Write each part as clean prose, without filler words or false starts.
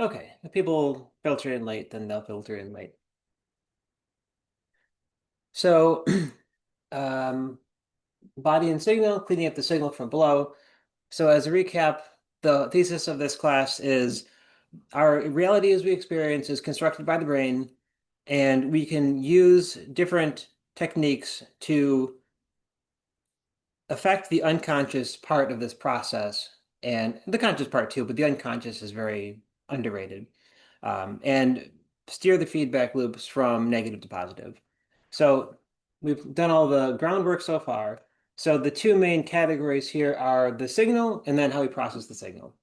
Okay, if people filter in late, then they'll filter in late. So, um, body and signal, cleaning up the signal from below. So, as a recap, the thesis of this class is our reality as we experience is constructed by the brain, and we can use different techniques to affect the unconscious part of this process and the conscious part too, but the unconscious is very underrated. And steer the feedback loops from negative to positive. So we've done all the groundwork so far. So the two main categories here are the signal and then how we process the signal.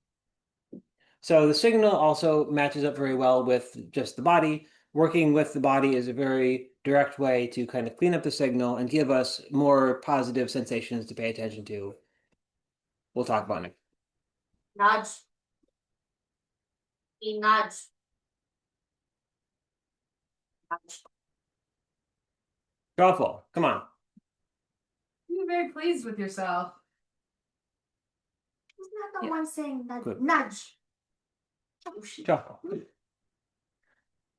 So the signal also matches up very well with just the body. Working with the body is a very direct way to kind of clean up the signal and give us more positive sensations to pay attention to. We'll talk about it. Nods. He nods. Nods. Truffle, come on. You're very pleased with yourself. He's not the Yeah. one saying nudge. Good. Nudge. Oh, shit. Truffle.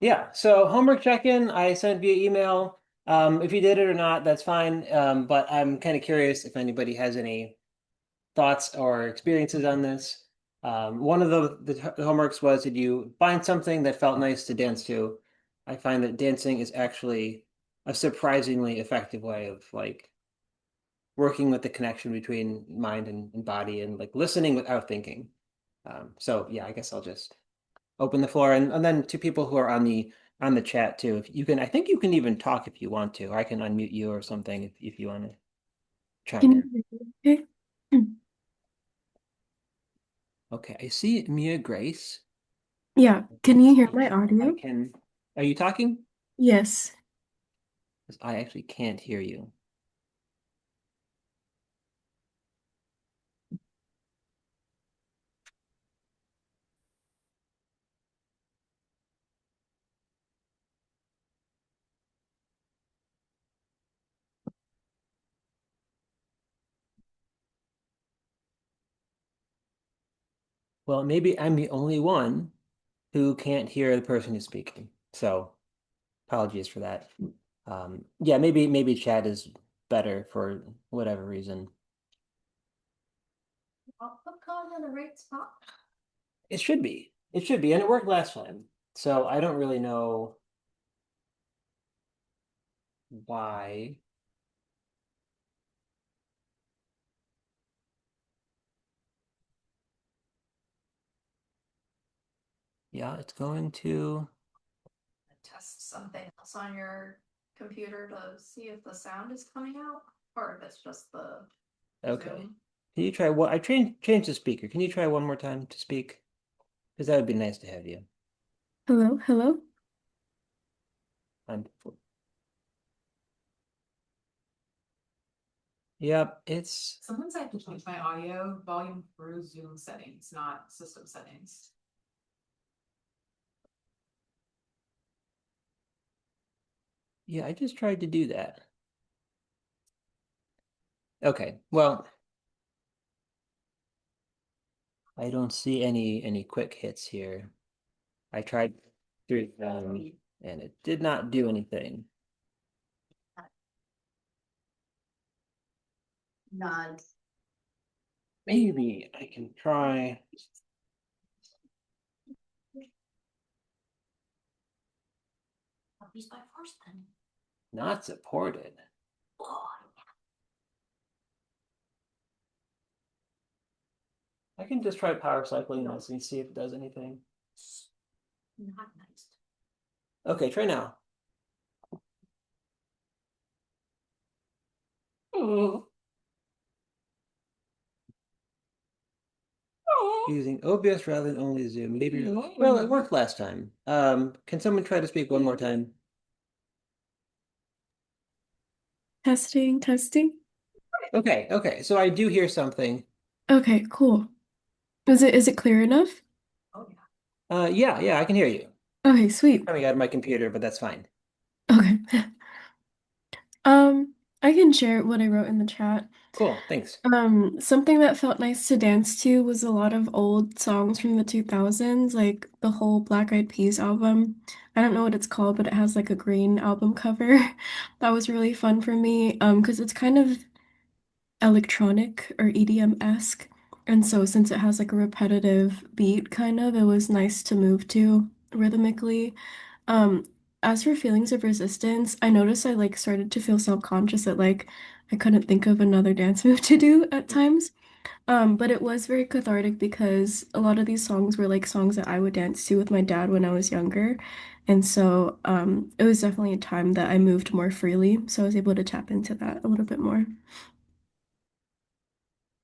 Yeah, so homework check-in, I sent via email. If you did it or not, that's fine. But I'm kind of curious if anybody has any thoughts or experiences on this. One of the homeworks was, did you find something that felt nice to dance to? I find that dancing is actually a surprisingly effective way of like working with the connection between mind and body and like listening without thinking. So yeah, I guess I'll just open the floor and then to people who are on the chat too. If you can, I think you can even talk if you want to, or I can unmute you or something if you want to chime Can in. you hear me okay? Okay, I see Mia Grace. Yeah. Can you hear my I audio? can. Are you talking? Yes. 'Cause I actually can't hear you. Well, maybe I'm the only one who can't hear the person who's speaking. So apologies for that. Yeah, maybe chat is better for whatever reason. I'll put Colin in the right spot. It should be. It should be, and it worked last time. So I don't really know why. Yeah, it's going to. Test something else on your computer to see if the sound is coming out or if it's just the Okay. Zoom. Can you try what? I changed the speaker. Can you try one more time to speak? Because that would be nice to have you. Hello, hello. I'm, yep, it's. Sometimes I have to change my audio volume through Zoom settings, not system settings. Yeah, I just tried to do that. Okay, well, I don't see any quick hits here. I tried through them and it did not do anything. Nods. Maybe I can try. He's by force then. Not supported. Oh, I can just try power cycling this and see if it does anything. not nice. Okay, try now. Using OBS rather than only Zoom. Maybe. Well, it worked last time. Can someone try to speak one more time? Testing, testing. Okay. So I do hear something. Okay, cool. Is it clear enough? Oh yeah. Yeah, I can hear you. Okay, sweet. Coming out of my computer, but that's fine. Okay. Um, I can share what I wrote in the chat. Cool, thanks. Something that felt nice to dance to was a lot of old songs from the 2000s, like the whole Black Eyed Peas album. I don't know what it's called, but it has like a green album cover. That was really fun for me, because it's kind of electronic or EDM-esque. And so since it has like a repetitive beat kind of, it was nice to move to rhythmically. Um, as for feelings of resistance, I noticed I like started to feel self-conscious that like I couldn't think of another dance move to do at times. But it was very cathartic because a lot of these songs were like songs that I would dance to with my dad when I was younger. And so it was definitely a time that I moved more freely. So I was able to tap into that a little bit more.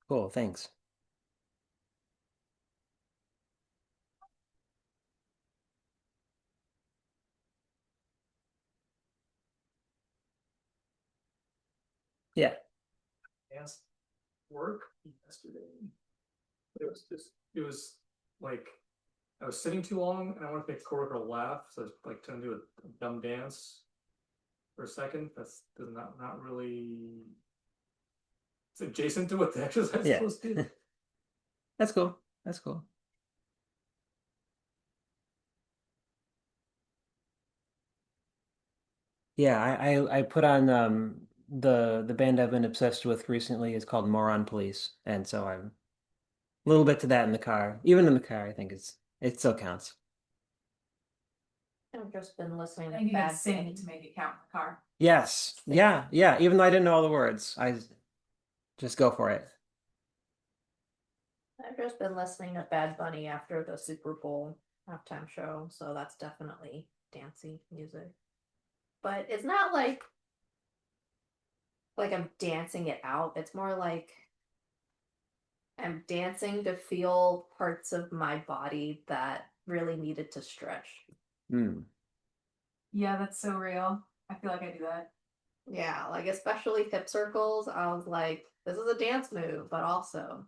Cool, thanks. Yeah. Asked work yesterday. It was like I was sitting too long and I wanted to make a coworker laugh, so I was like trying to do a dumb dance for a second. That's not really it's adjacent to what the exercise is Yeah. supposed to do. That's cool. That's cool. Yeah, I put on the band I've been obsessed with recently is called Moron Police, and so I'm a little bit to that in the car. Even in the car, I think it still counts. I've just been listening I to think you can bad sing it things. to make it count in the car. Yes. Yeah, yeah. Even though I didn't know all the words, I just go for it. I've just been listening to Bad Bunny after the Super Bowl halftime show, so that's definitely dancey music. But it's not like I'm dancing it out. It's more like I'm dancing to feel parts of my body that really needed to stretch. Hmm. Yeah, that's so real. I feel like I do that. Yeah, like especially hip circles, I was like, this is a dance move, but also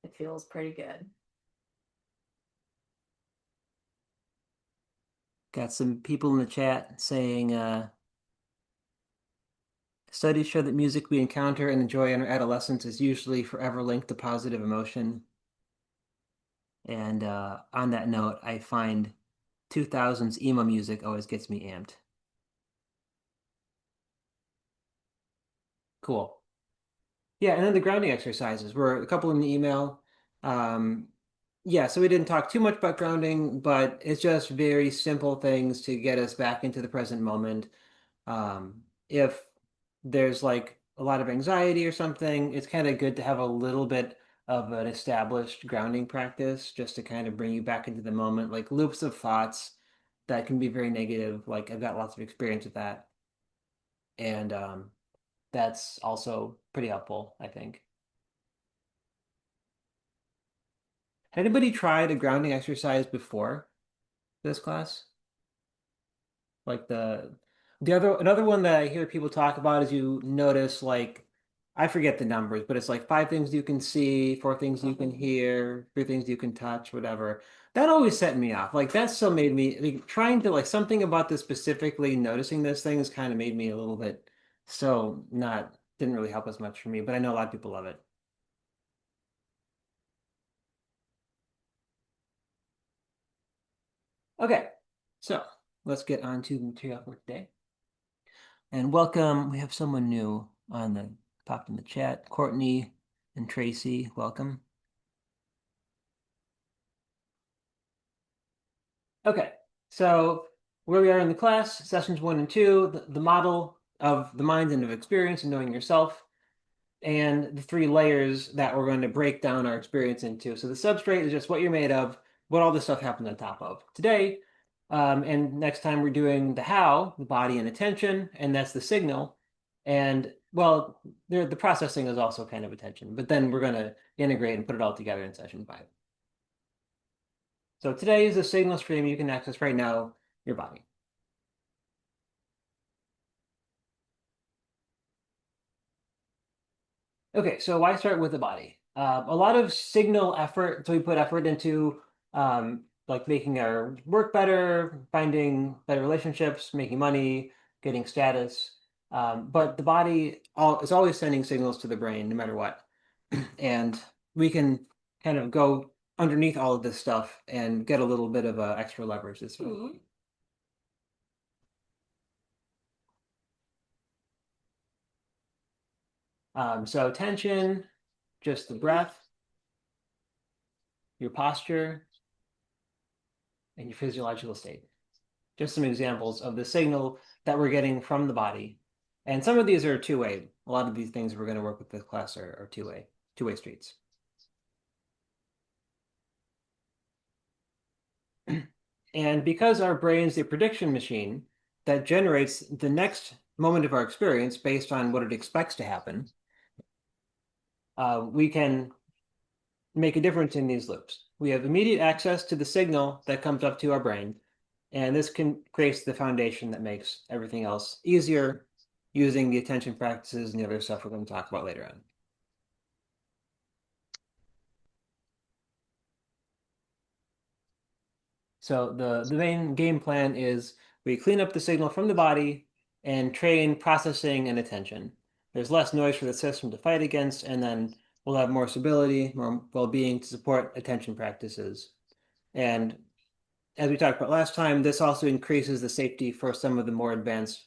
it feels pretty good. Got some people in the chat saying studies show that music we encounter and enjoy in our adolescence is usually forever linked to positive emotion. And on that note, I find 2000s emo music always gets me amped. Cool. Yeah, and then the grounding exercises were a couple in the email. Um, yeah, so we didn't talk too much about grounding, but it's just very simple things to get us back into the present moment. If there's like a lot of anxiety or something, it's kind of good to have a little bit of an established grounding practice just to kind of bring you back into the moment, like loops of thoughts that can be very negative. Like I've got lots of experience with that. And that's also pretty helpful, I think. Had anybody tried a grounding exercise before this class? Like the other another one that I hear people talk about is you notice like I forget the numbers, but it's like five things you can see, four things you can hear, three things you can touch, whatever. That always set me off. Like that still made me like trying to like something about this specifically noticing those things kind of made me a little bit so not didn't really help as much for me, but I know a lot of people love it. Okay, so let's get on to the material for today. And welcome. We have someone new on the popped in the chat. Courtney and Tracy, welcome. Okay, so where we are in the class, sessions 1 and 2, the model of the mind and of experience and knowing yourself, and the three layers that we're going to break down our experience into. So the substrate is just what you're made of, what all this stuff happens on top of. Today, and next time we're doing the how, the body and attention, and that's the signal. And well, the processing is also kind of attention, but then we're going to integrate and put it all together in session 5. So today is a signal stream you can access right now, your body. Okay, so why start with the body? A lot of signal effort, so we put effort into like making our work better, finding better relationships, making money, getting status. But the body is always sending signals to the brain, no matter what. And we can kind of go underneath all of this stuff and get a little bit of extra leverage this way. So tension, just the breath, your posture, and your physiological state. Just some examples of the signal that we're getting from the body. And some of these are two-way. A lot of these things we're going to work with this class are two-way streets. And because our brain's a prediction machine that generates the next moment of our experience based on what it expects to happen, we can make a difference in these loops. We have immediate access to the signal that comes up to our brain, and this creates the foundation that makes everything else easier using the attention practices and the other stuff we're going to talk about later on. So the main game plan is we clean up the signal from the body and train processing and attention. There's less noise for the system to fight against, and then we'll have more stability, more well-being to support attention practices. And as we talked about last time, this also increases the safety for some of the more advanced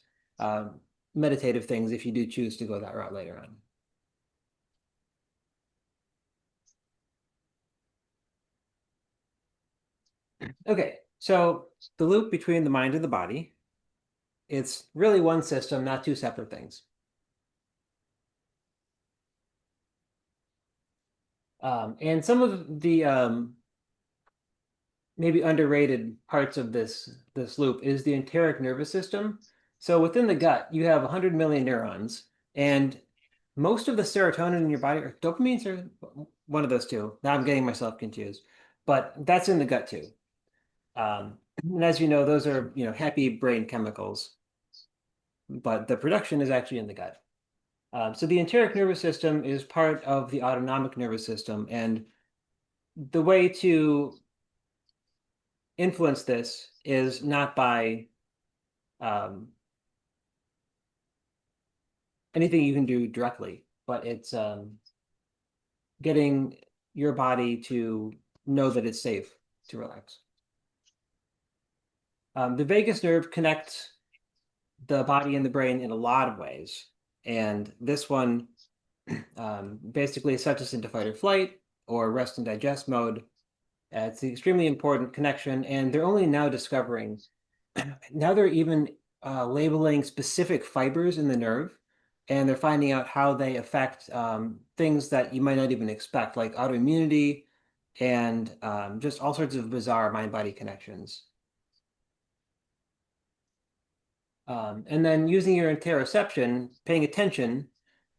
meditative things if you do choose to go that route later on. Okay, so the loop between the mind and the body, it's really one system, not two separate things. And some of the maybe underrated parts of this loop is the enteric nervous system. So within the gut, you have 100 million neurons, and most of the serotonin in your body, or dopamines, are one of those two. Now I'm getting myself confused, but that's in the gut too. And as you know, those are happy brain chemicals, but the production is actually in the gut. So the enteric nervous system is part of the autonomic nervous system, and the way to influence this is not by anything you can do directly, but it's getting your body to know that it's safe to relax. The vagus nerve connects the body and the brain in a lot of ways, and this one basically sets us into fight or flight or rest and digest mode. It's an extremely important connection, and they're only now discovering, now they're even labeling specific fibers in the nerve, and they're finding out how they affect things that you might not even expect, like autoimmunity and just all sorts of bizarre mind-body connections. And then using your interoception, paying attention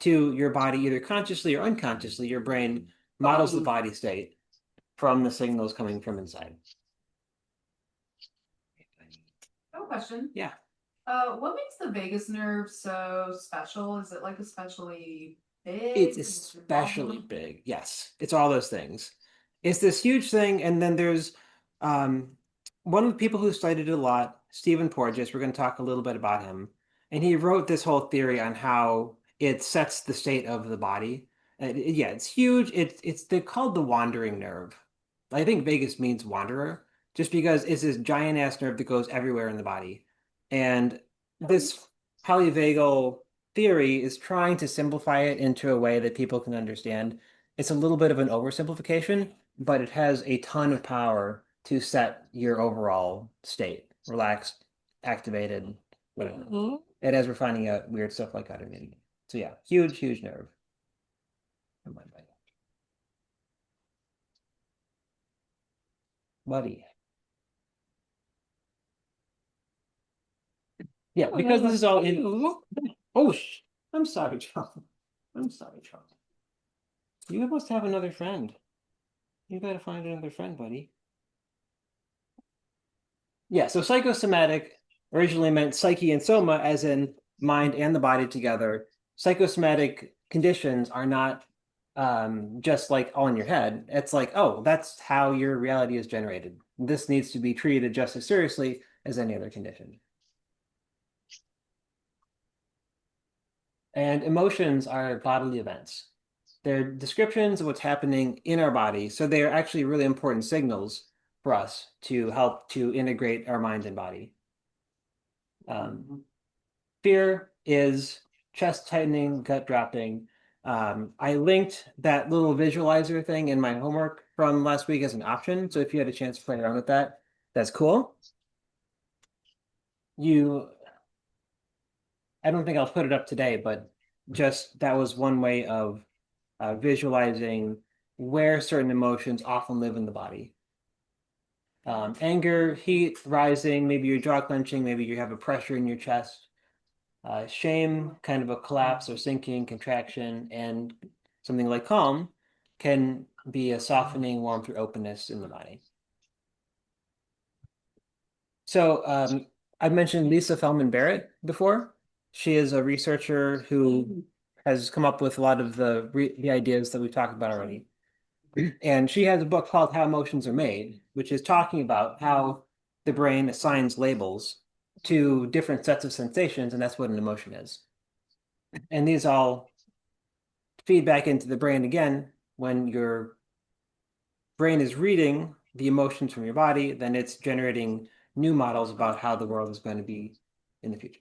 to your body, either consciously or unconsciously, your brain models the body state from the signals coming from inside. I have a question. Yeah. What makes the vagus nerve so special? Is it like especially big? It's Is it especially long? big. Yes, it's all those things. It's this huge thing, and then there's um, one of the people who studied it a lot, Stephen Porges. We're going to talk a little bit about him, and he wrote this whole theory on how it sets the state of the body. Yeah, it's huge. It's they're called the wandering nerve. I think vagus means wanderer, just because it's this giant ass nerve that goes everywhere in the body, and this polyvagal theory is trying to simplify it into a way that people can understand. It's a little bit of an oversimplification, but it has a ton of power to set your overall state, relaxed, activated, whatever. And as we're finding out weird stuff like autoimmunity. So yeah, huge, huge nerve. Buddy. Yeah, because this is all in. Oh, I'm sorry, Charles. I'm sorry, Charles. You must have another friend. You gotta find another friend, buddy. Yeah, so psychosomatic originally meant psyche and soma, as in mind and the body together. Psychosomatic conditions are not just like all in your head. It's like, oh, that's how your reality is generated. This needs to be treated just as seriously as any other condition. And emotions are bodily events. They're descriptions of what's happening in our body. So they are actually really important signals for us to help to integrate our mind and body. Fear is chest tightening, gut dropping. I linked that little visualizer thing in my homework from last week as an option. So if you had a chance to play around with that, that's cool. You, I don't think I'll put it up today, but just that was one way of visualizing where certain emotions often live in the body. Anger, heat, rising, maybe your jaw clenching, maybe you have a pressure in your chest. Shame, kind of a collapse or sinking, contraction, and something like calm can be a softening, warmth, or openness in the body. So I've mentioned Lisa Feldman Barrett before. She is a researcher who has come up with a lot of the ideas that we've talked about already. And she has a book called How Emotions Are Made, which is talking about how the brain assigns labels to different sets of sensations, and that's what an emotion is. And these all feed back into the brain again. When your brain is reading the emotions from your body, then it's generating new models about how the world is going to be in the future.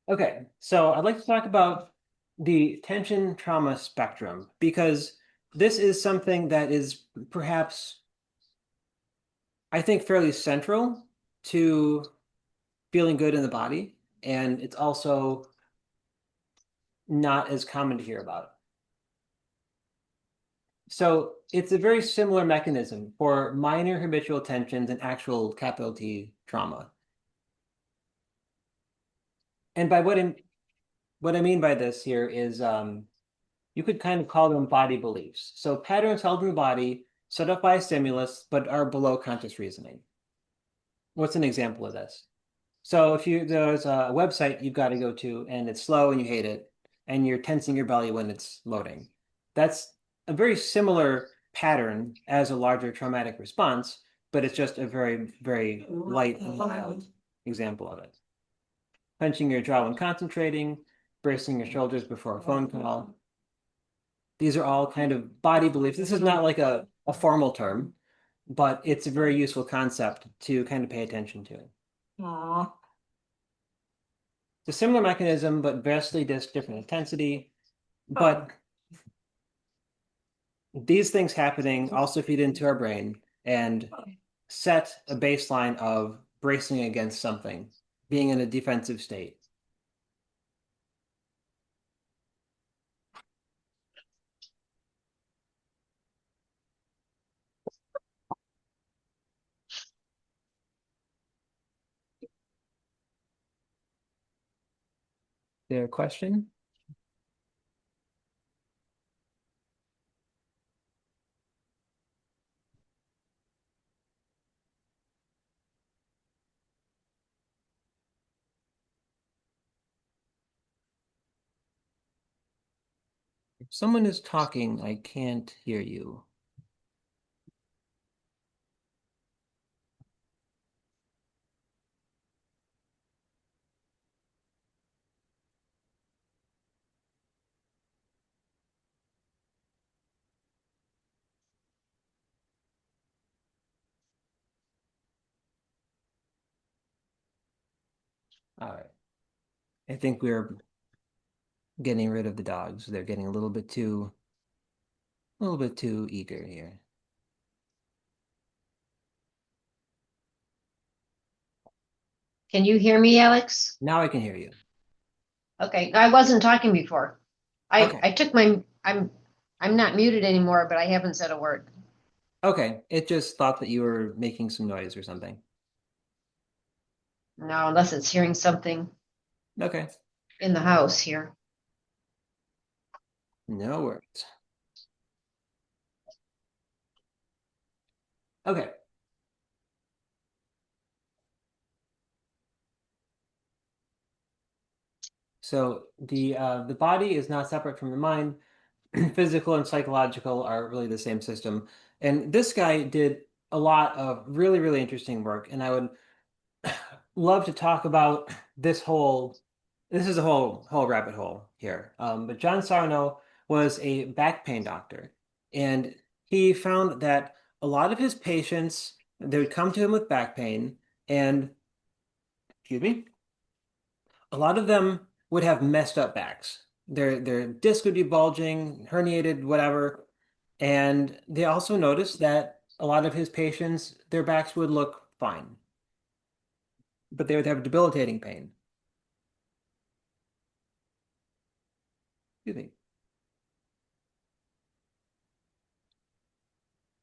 Okay, so I'd like to talk about the tension trauma spectrum because this is something that is perhaps, I think, fairly central to feeling good in the body, and it's also not as common to hear about. So it's a very similar mechanism for minor habitual tensions and actual capital T trauma. And by what I mean by this here is you could kind of call them body beliefs. So patterns held in the body set up by a stimulus, but are below conscious reasoning. What's an example of this? So if there's a website you've got to go to and it's slow and you hate it, and you're tensing your belly when it's loading. That's a very similar pattern as a larger traumatic response, but it's just a very, very light and mild example of it. Clenching your jaw when concentrating, bracing your shoulders before a phone call. These are all kind of body beliefs. This is not like a formal term, but it's a very useful concept to kind of pay attention to. Aww. It's a similar mechanism, but vastly different intensity. But these things happening also feed into our brain and set a baseline of bracing against something, being in a defensive state. There a question? If someone is talking, I can't hear you. All right. I think we're getting rid of the dogs. They're getting a little bit too eager here. Can you hear me, Alex? Now I can hear you. Okay, I wasn't talking before. Okay. I took my I'm not muted anymore, but I haven't said a word. Okay. It just thought that you were making some noise or something. No, unless it's hearing something Okay. in the house here. No worries. Okay. So the body is not separate from the mind. Physical and psychological are really the same system. And this guy did a lot of really, really interesting work. And I would love to talk about this is a whole rabbit hole here. But John Sarno was a back pain doctor, and he found that a lot of his patients, they would come to him with back pain, and excuse me, a lot of them would have messed up backs. Their disc would be bulging, herniated, whatever. And they also noticed that a lot of his patients, their backs would look fine, but they would have debilitating pain. Excuse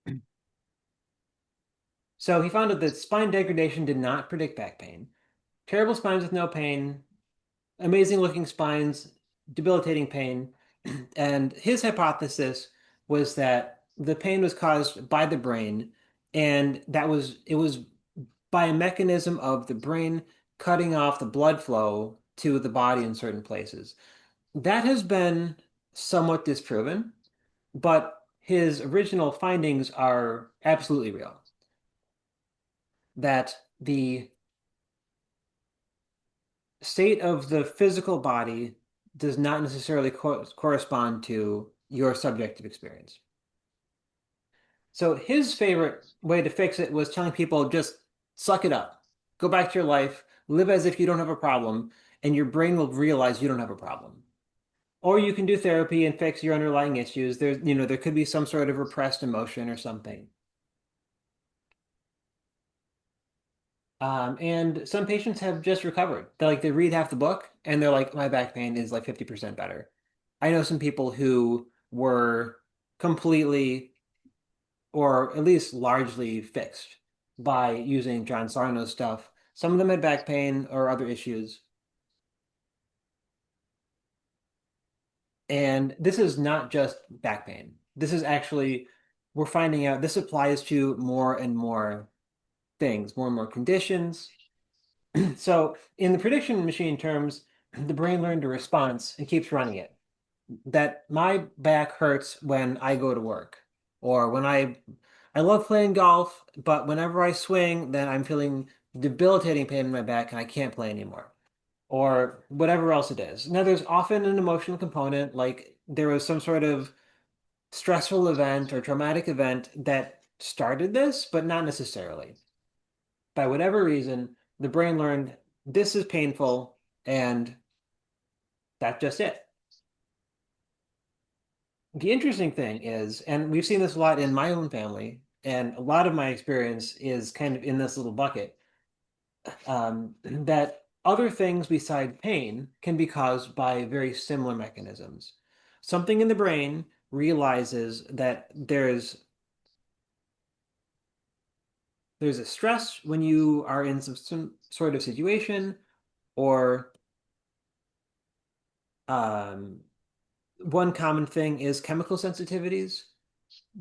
me. So he found out that spine degradation did not predict back pain. Terrible spines with no pain, amazing looking spines, debilitating pain. And his hypothesis was that the pain was caused by the brain, and it was by a mechanism of the brain cutting off the blood flow to the body in certain places. That has been somewhat disproven, but his original findings are absolutely real. That the state of the physical body does not necessarily correspond to your subjective experience. So his favorite way to fix it was telling people just suck it up, go back to your life, live as if you don't have a problem, and your brain will realize you don't have a problem. Or you can do therapy and fix your underlying issues. There could be some sort of repressed emotion or something. And some patients have just recovered. They read half the book and they're like, my back pain is like 50% better. I know some people who were completely or at least largely fixed by using John Sarno's stuff. Some of them had back pain or other issues. And this is not just back pain. This is actually, we're finding out this applies to more and more things, more and more conditions. So in the prediction machine terms, the brain learned a response and keeps running it. That my back hurts when I go to work, or when I love playing golf, but whenever I swing, then I'm feeling debilitating pain in my back and I can't play anymore, or whatever else it is. Now, there's often an emotional component, like there was some sort of stressful event or traumatic event that started this, but not necessarily. By whatever reason, the brain learned this is painful, and that's just it. The interesting thing is, and we've seen this a lot in my own family, and a lot of my experience is kind of in this little bucket, that other things beside pain can be caused by very similar mechanisms. Something in the brain realizes that there's a stress when you are in some sort of situation, or um, one common thing is chemical sensitivities.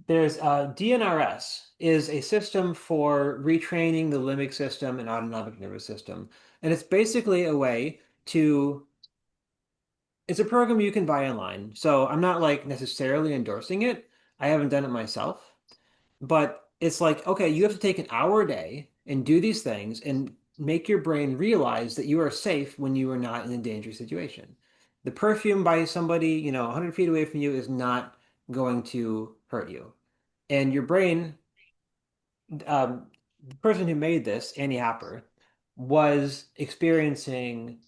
There's DNRS is a system for retraining the limbic system and autonomic nervous system. And it's basically a way to, it's a program you can buy online. So I'm not like necessarily endorsing it. I haven't done it myself, but it's like, okay, you have to take an hour a day and do these things and make your brain realize that you are safe when you are not in a dangerous situation. The perfume by somebody, 100 feet away from you is not going to hurt you. And your brain, the person who made this, Annie Hopper, was experiencing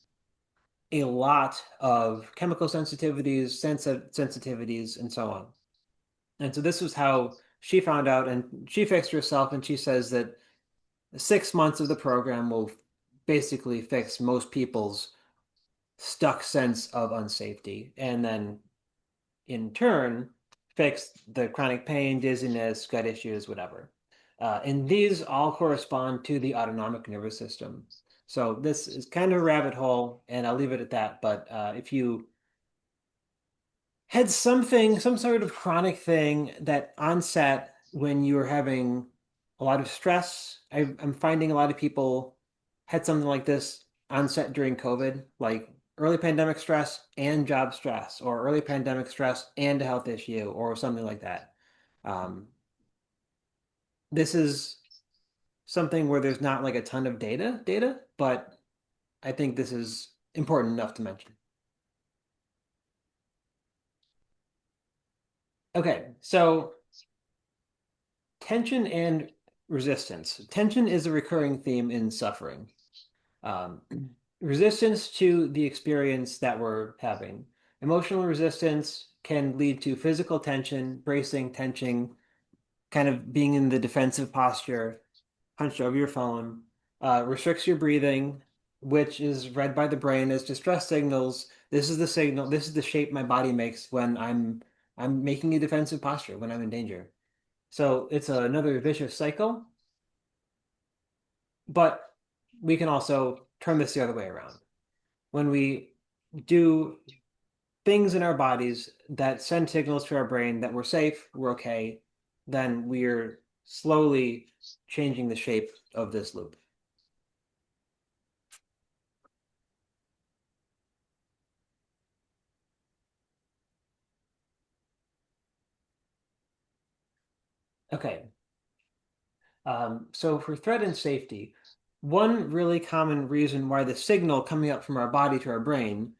a lot of chemical sensitivities, sensitivities, and so on. And so this was how she found out, and she fixed herself, and she says that 6 months of the program will basically fix most people's stuck sense of unsafety, and then in turn fix the chronic pain, dizziness, gut issues, whatever. And these all correspond to the autonomic nervous system. So this is kind of a rabbit hole, and I'll leave it at that. But if you had some sort of chronic thing that onset when you were having a lot of stress, I'm finding a lot of people had something like this onset during COVID, like early pandemic stress and job stress, or early pandemic stress and a health issue, or something like that. Um, this is something where there's not like a ton of data, but I think this is important enough to mention. Okay, so tension and resistance. Tension is a recurring theme in suffering. Um, resistance to the experience that we're having. Emotional resistance can lead to physical tension, bracing, tension, kind of being in the defensive posture, hunched over your phone, restricts your breathing, which is read by the brain as distress signals. This is the signal, this is the shape my body makes when I'm making a defensive posture when I'm in danger. So it's another vicious cycle, but we can also turn this the other way around. When we do things in our bodies that send signals to our brain that we're safe, we're okay, then we're slowly changing the shape of this loop. Okay. So for threat and safety, one really common reason why the signal coming up from our body to our brain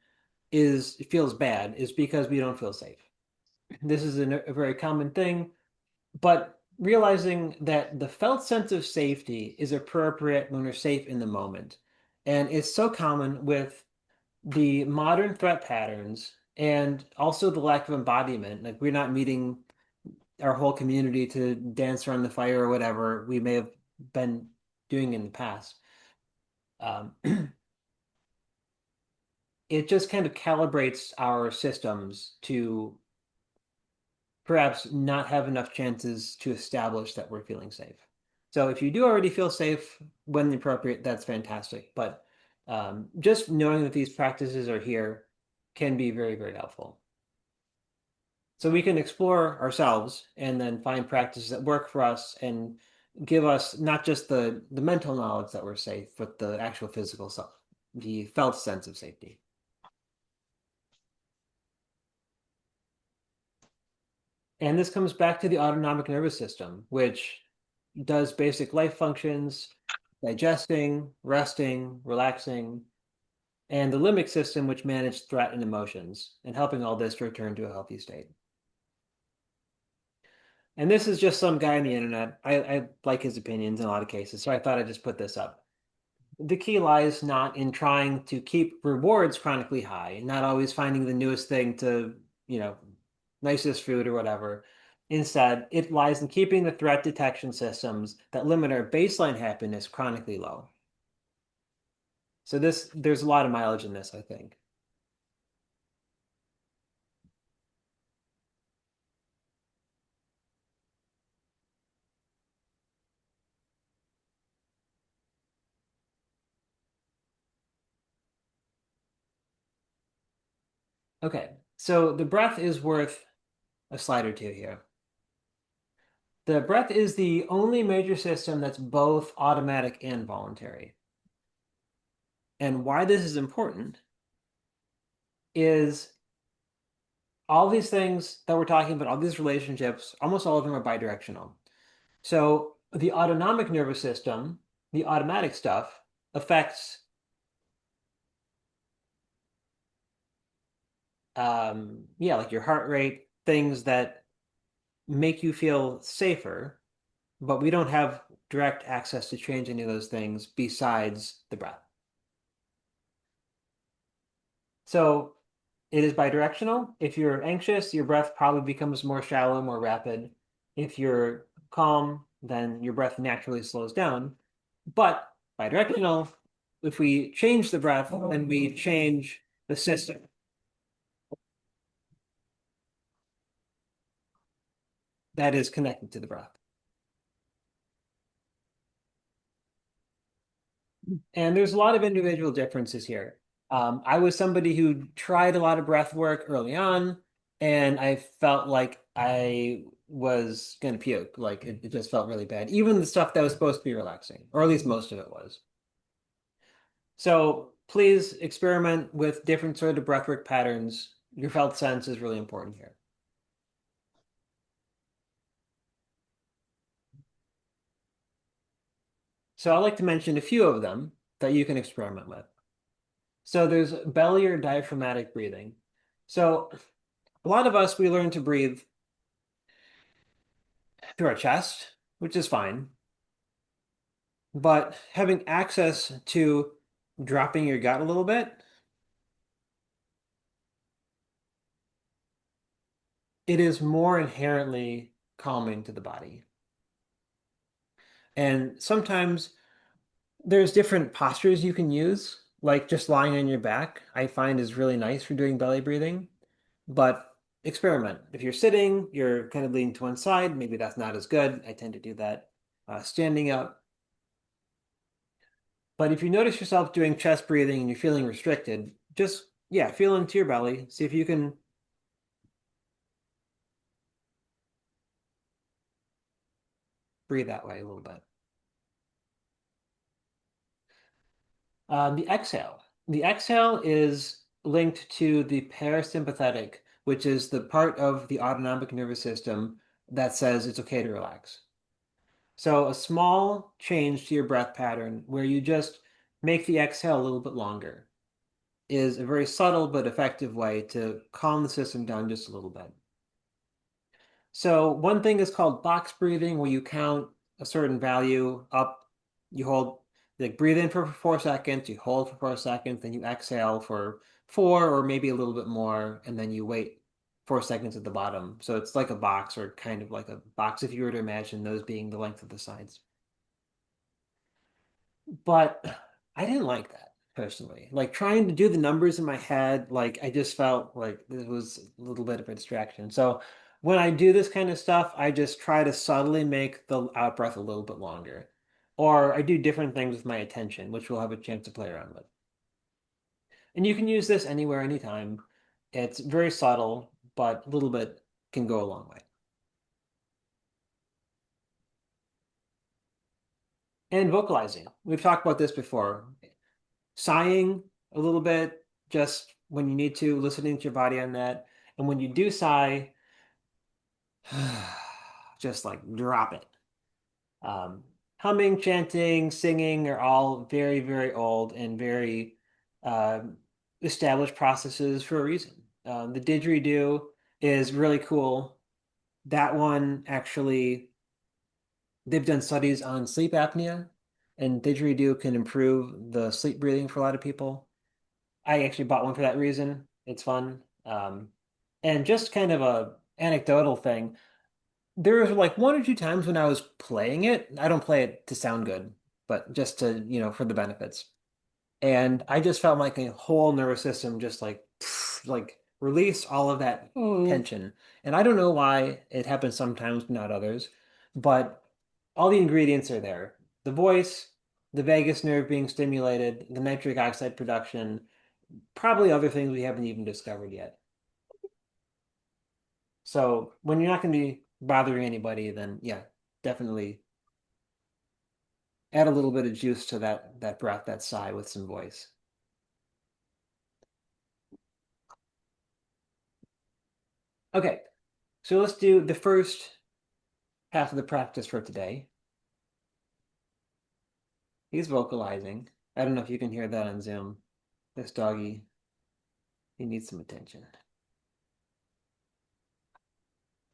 is it feels bad is because we don't feel safe. This is a very common thing, but realizing that the felt sense of safety is appropriate when we're safe in the moment. And it's so common with the modern threat patterns and also the lack of embodiment. Like we're not meeting our whole community to dance around the fire or whatever we may have been doing in the past. Um, it just kind of calibrates our systems to perhaps not have enough chances to establish that we're feeling safe. So if you do already feel safe when appropriate, that's fantastic. But just knowing that these practices are here can be very, very helpful. So we can explore ourselves and then find practices that work for us and give us not just the mental knowledge that we're safe, but the actual physical self, the felt sense of safety. And this comes back to the autonomic nervous system, which does basic life functions, digesting, resting, relaxing, and the limbic system, which manages threat and emotions, and helping all this to return to a healthy state. And this is just some guy on the internet. I like his opinions in a lot of cases, so I thought I'd just put this up. The key lies not in trying to keep rewards chronically high, not always finding the newest thing to, nicest food or whatever. Instead, it lies in keeping the threat detection systems that limit our baseline happiness chronically low. So there's a lot of mileage in this, I think. Okay, so the breath is worth a slide or two here. The breath is the only major system that's both automatic and voluntary. And why this is important is all these things that we're talking about, all these relationships, almost all of them are bidirectional. So the autonomic nervous system, the automatic stuff, affects yeah, like your heart rate, things that make you feel safer, but we don't have direct access to change any of those things besides the breath. So it is bidirectional. If you're anxious, your breath probably becomes more shallow, more rapid. If you're calm, then your breath naturally slows down. But bidirectional, if we change the breath, then we change the system. That is connected to the breath. And there's a lot of individual differences here. I was somebody who tried a lot of breath work early on, and I felt like I was gonna puke. Like it just felt really bad. Even the stuff that was supposed to be relaxing, or at least most of it was. So please experiment with different sort of breathwork patterns. Your felt sense is really important here. So I'd like to mention a few of them that you can experiment with. So there's belly or diaphragmatic breathing. So a lot of us, we learn to breathe through our chest, which is fine. But having access to dropping your gut a little bit, it is more inherently calming to the body. And sometimes there's different postures you can use, like just lying on your back, I find is really nice for doing belly breathing. But experiment. If you're sitting, you're kind of leaning to one side, maybe that's not as good. I tend to do that standing up. But if you notice yourself doing chest breathing and you're feeling restricted, just, yeah, feel into your belly. See if you can breathe that way a little bit. The exhale. The exhale is linked to the parasympathetic, which is the part of the autonomic nervous system that says it's okay to relax. So a small change to your breath pattern where you just make the exhale a little bit longer is a very subtle but effective way to calm the system down just a little bit. So one thing is called box breathing, where you count a certain value up, you hold, like breathe in for 4 seconds, you hold for 4 seconds, then you exhale for four or maybe a little bit more, and then you wait 4 seconds at the bottom. So it's like a box, or kind of like a box if you were to imagine those being the length of the sides. But I didn't like that personally. Like trying to do the numbers in my head, like I just felt like it was a little bit of a distraction. So when I do this kind of stuff, I just try to subtly make the out breath a little bit longer. Or I do different things with my attention, which we'll have a chance to play around with. And you can use this anywhere, anytime. It's very subtle, but a little bit can go a long way. And vocalizing. We've talked about this before. Sighing a little bit, just when you need to, listening to your body on that. And when you do sigh, just like drop it. Um, Humming, chanting, singing are all very, very old and very established processes for a reason. The didgeridoo is really cool. That one actually, they've done studies on sleep apnea, and didgeridoo can improve the sleep breathing for a lot of people. I actually bought one for that reason. It's fun. And just kind of a anecdotal thing. There was like one or two times when I was playing it. I don't play it to sound good, but just to, for the benefits. And I just felt like a whole nervous system just like like release all of that tension. And I don't know why it happens sometimes, not others, but all the ingredients are there. The voice, the vagus nerve being stimulated, the nitric oxide production, probably other things we haven't even discovered yet. So when you're not going to be bothering anybody, then yeah, definitely add a little bit of juice to that breath, that sigh with some voice. Okay, so let's do the first half of the practice for today. He's vocalizing. I don't know if you can hear that on Zoom. This doggy, he needs some attention.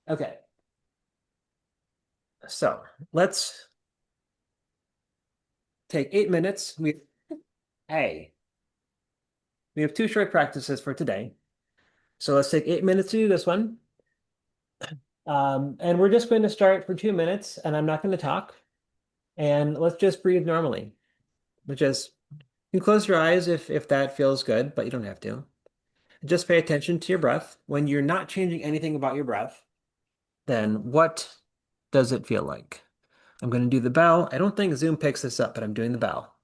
Okay, so let's take 8 minutes. Hey, we have two short practices for today. So let's take 8 minutes to do this one. And we're just going to start for 2 minutes, and I'm not going to talk. And let's just breathe normally. Which is, you can close your eyes if that feels good, but you don't have to. Just pay attention to your breath. When you're not changing anything about your breath, then what does it feel like? I'm going to do the bell. I don't think Zoom picks this up, but I'm doing the bell.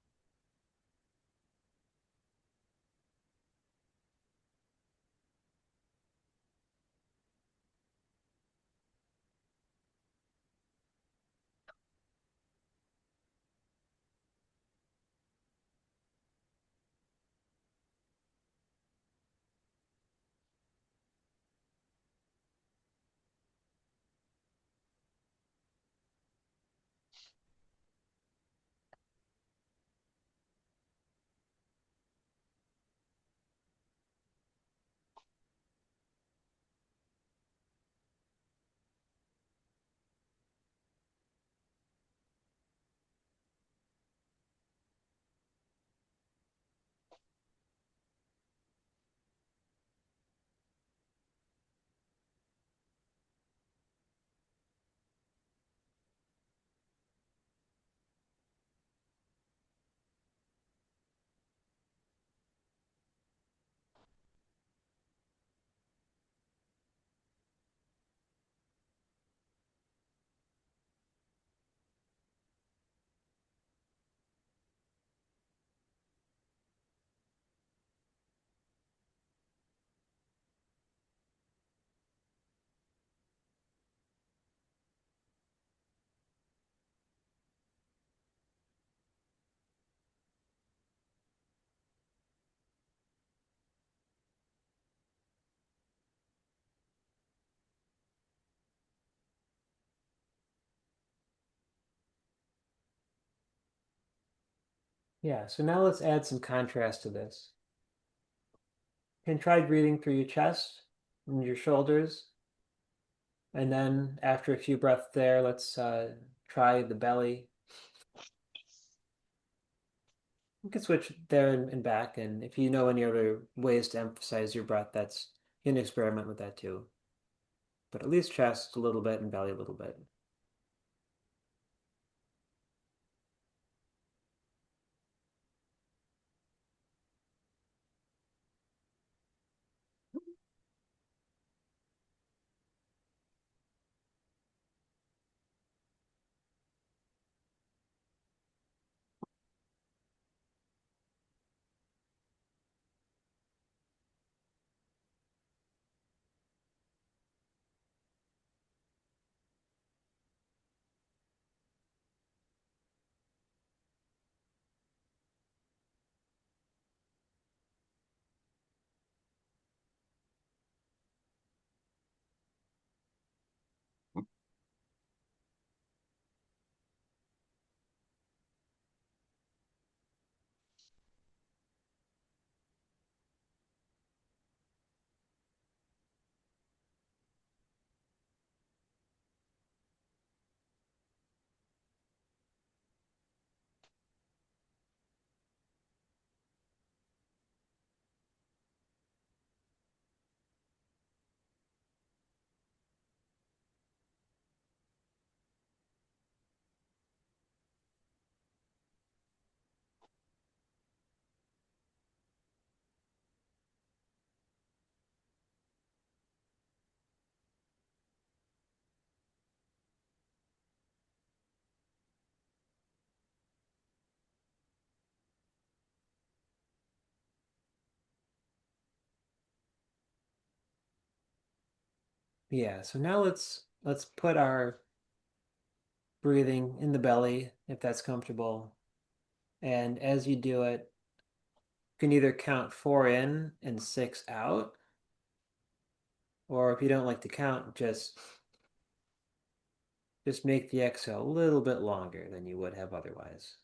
Yeah, so now let's add some contrast to this. You can try breathing through your chest and your shoulders. And then after a few breaths there, let's try the belly. You can switch there and back. And if you know any other ways to emphasize your breath, you can experiment with that too. But at least chest a little bit and belly a little bit. Yeah, so now let's put our breathing in the belly if that's comfortable. And as you do it, you can either count 4 in and 6 out, or if you don't like to count, just make the exhale a little bit longer than you would have otherwise.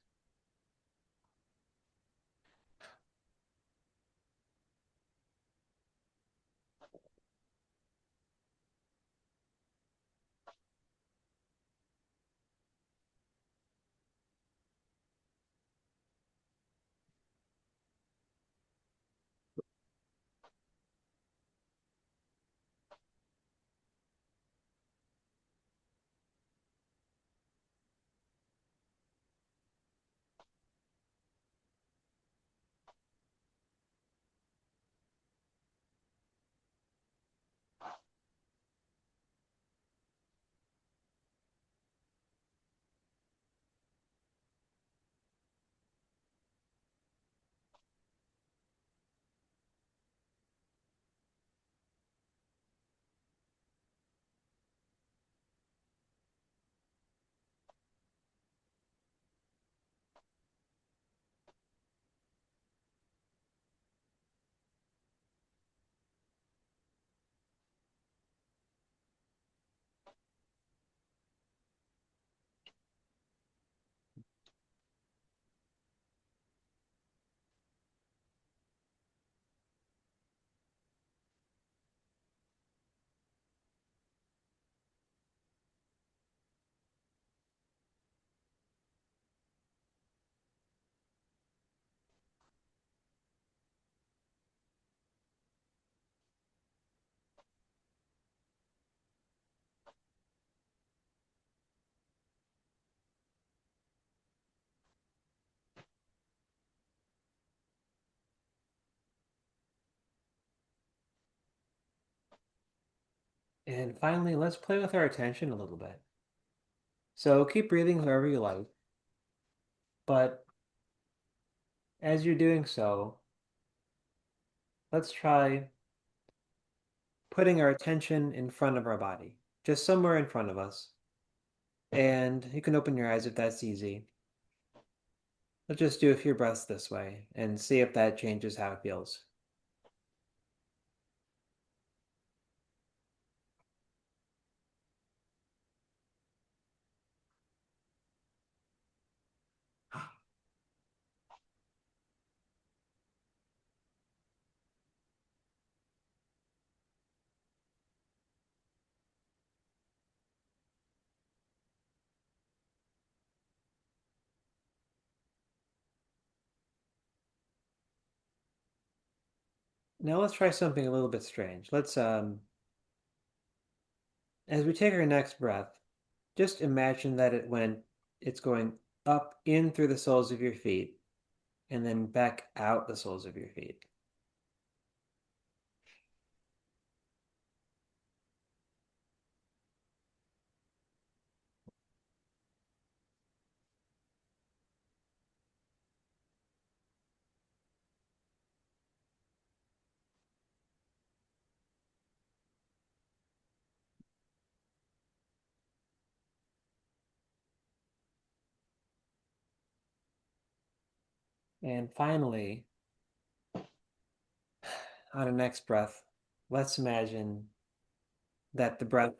And finally, let's play with our attention a little bit. So keep breathing wherever you like, but as you're doing so, let's try putting our attention in front of our body, just somewhere in front of us. And you can open your eyes if that's easy. Let's just do a few breaths this way and see if that changes how it feels. Now let's try something a little bit strange. Let's as we take our next breath, just imagine that it's going up in through the soles of your feet and then back out the soles of your feet. And finally, on our next breath, let's imagine that the breath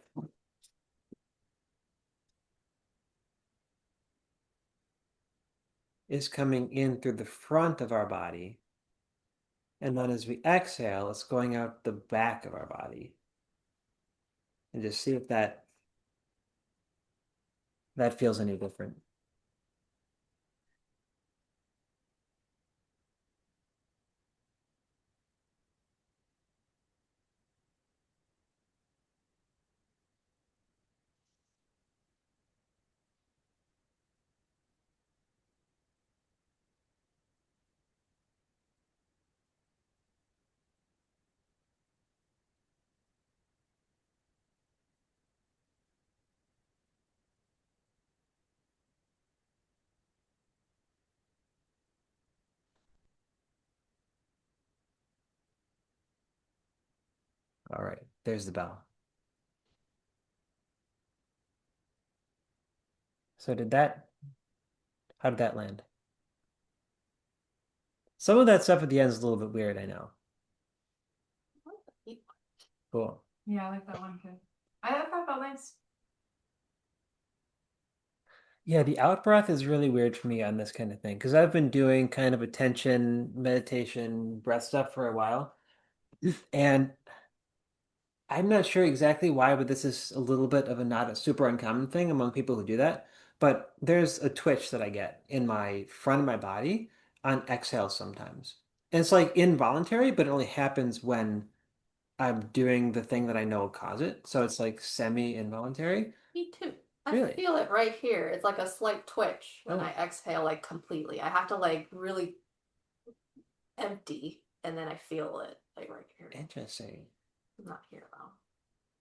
is coming in through the front of our body. And then as we exhale, it's going out the back of our body. And just see if that feels any different. All right, there's the bell. So how did that land? Some of that stuff at the end is a little bit weird, I know. Cool. Yeah, I like that one too. I thought that felt nice. Yeah, the out breath is really weird for me on this kind of thing because I've been doing kind of attention, meditation, breath stuff for a while. And I'm not sure exactly why, but this is a little bit of a not a super uncommon thing among people who do that. But there's a twitch that I get in my front of my body on exhale sometimes. And it's like involuntary, but it only happens when I'm doing the thing that I know will cause it. So it's like semi-involuntary. Me too. I Really? feel it right here. It's like a slight twitch when Oh. I exhale like completely. I have to like really empty and then I feel it like right here. Interesting. Not here though.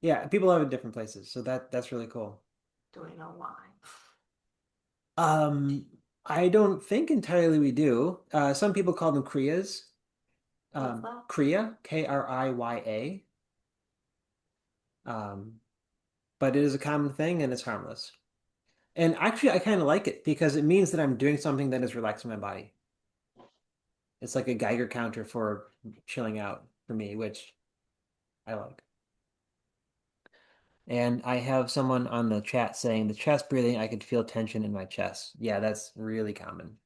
Yeah, people have it different places, so that's really cool. Do I know why? Um, I don't think entirely we do. Some people call them kriyas. What's that? Kriya, Kriya. Um, but it is a common thing and it's harmless. And actually, I kind of like it because it means that I'm doing something that is relaxing my body. It's like a Geiger counter for chilling out for me, which I like. And I have someone on the chat saying the chest breathing, I could feel tension in my chest. Yeah, that's really common.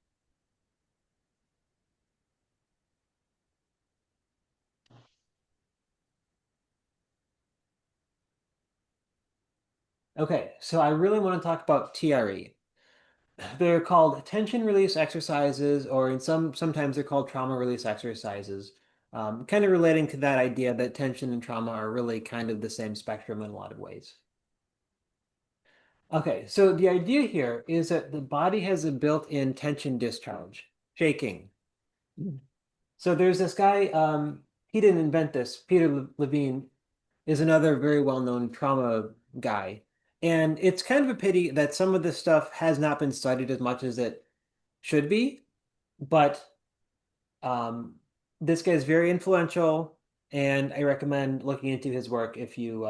Okay, so I really want to talk about TRE. They're called tension release exercises, or sometimes they're called trauma release exercises. Kind of relating to that idea that tension and trauma are really kind of the same spectrum in a lot of ways. Okay, so the idea here is that the body has a built-in tension discharge, shaking. So there's this guy, he didn't invent this. Peter Levine is another very well-known trauma guy. And it's kind of a pity that some of this stuff has not been studied as much as it should be. But um, this guy is very influential, and I recommend looking into his work if you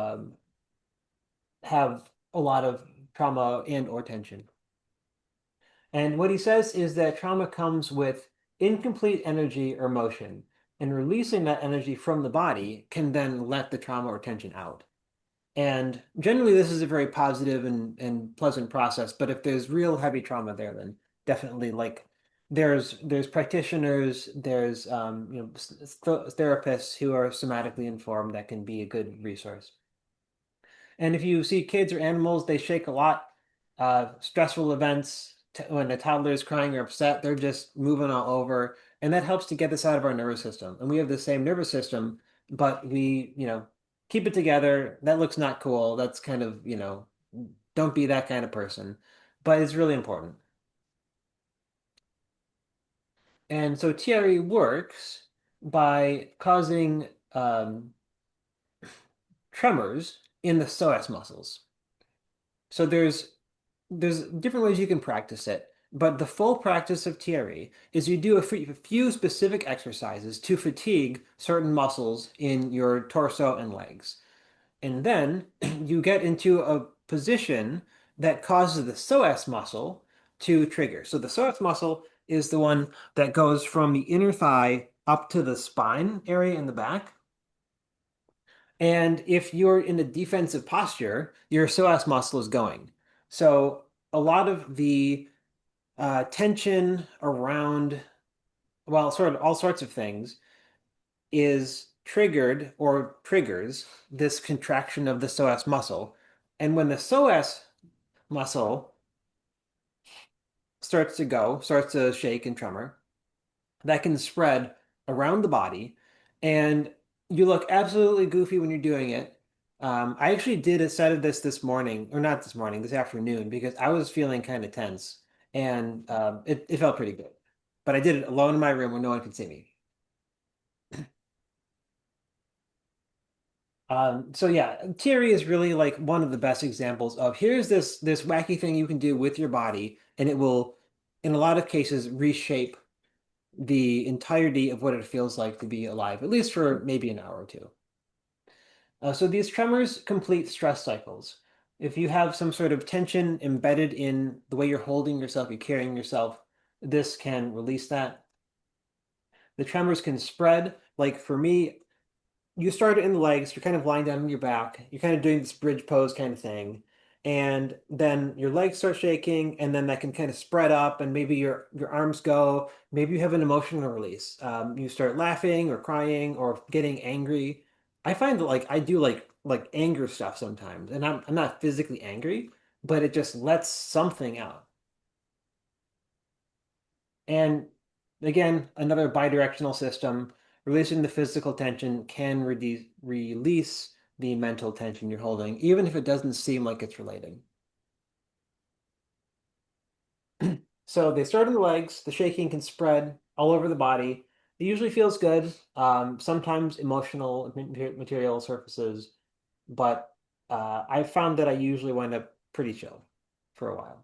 have a lot of trauma and or tension. And what he says is that trauma comes with incomplete energy or motion, and releasing that energy from the body can then let the trauma or tension out. And generally, this is a very positive and pleasant process. But if there's real heavy trauma there, then definitely like there's practitioners, there's therapists who are somatically informed that can be a good resource. And if you see kids or animals, they shake a lot. Stressful events, when a toddler is crying or upset, they're just moving all over. And that helps to get this out of our nervous system. And we have the same nervous system, but we, keep it together. That looks not cool. That's kind of, don't be that kind of person. But it's really important. And so TRE works by causing tremors in the psoas muscles. So there's different ways you can practice it, but the full practice of TRE is you do a few specific exercises to fatigue certain muscles in your torso and legs. And then you get into a position that causes the psoas muscle to trigger. So the psoas muscle is the one that goes from the inner thigh up to the spine area in the back. And if you're in a defensive posture, your psoas muscle is going. So a lot of the tension around, well, sort of all sorts of things is triggered or triggers this contraction of the psoas muscle. And when the psoas muscle starts to shake and tremor, that can spread around the body. And you look absolutely goofy when you're doing it. I actually did a set of this morning, or not this morning, this afternoon, because I was feeling kind of tense and it felt pretty good. But I did it alone in my room where no one could see me. So yeah, Thierry is really like one of the best examples of here's this wacky thing you can do with your body, and it will, in a lot of cases, reshape the entirety of what it feels like to be alive, at least for maybe an hour or two. So these tremors complete stress cycles. If you have some sort of tension embedded in the way you're holding yourself, you're carrying yourself, this can release that. The tremors can spread. Like for me, you start it in the legs, you're kind of lying down on your back, you're kind of doing this bridge pose kind of thing. And then your legs start shaking, and then that can kind of spread up, and maybe your arms go. Maybe you have an emotional release. You start laughing or crying or getting angry. I find that like I do like anger stuff sometimes, and I'm not physically angry, but it just lets something out. And again, another bidirectional system. Releasing the physical tension can release the mental tension you're holding, even if it doesn't seem like it's relating. So they start in the legs. The shaking can spread all over the body. It usually feels good. Sometimes emotional material surfaces, but I found that I usually wind up pretty chill for a while.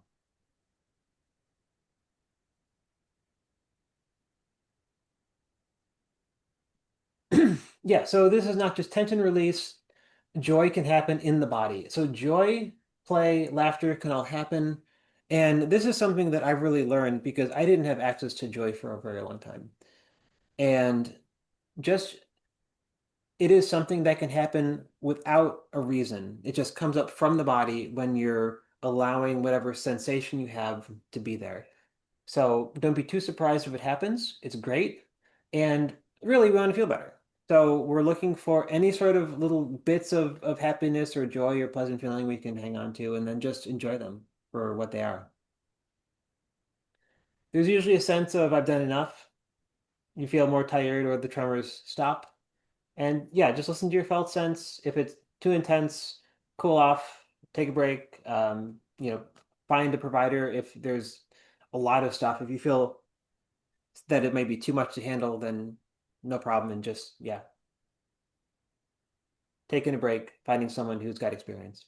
Yeah, so this is not just tension release. Joy can happen in the body. So joy, play, laughter can all happen. And this is something that I've really learned because I didn't have access to joy for a very long time. And just it is something that can happen without a reason. It just comes up from the body when you're allowing whatever sensation you have to be there. So don't be too surprised if it happens. It's great. And really, we want to feel better. So we're looking for any sort of little bits of happiness or joy or pleasant feeling we can hang on to and then just enjoy them for what they are. There's usually a sense of I've done enough. You feel more tired or the tremors stop. And yeah, just listen to your felt sense. If it's too intense, cool off, take a break. Find a provider if there's a lot of stuff. If you feel that it might be too much to handle, then no problem. And just, yeah, taking a break, finding someone who's got experience.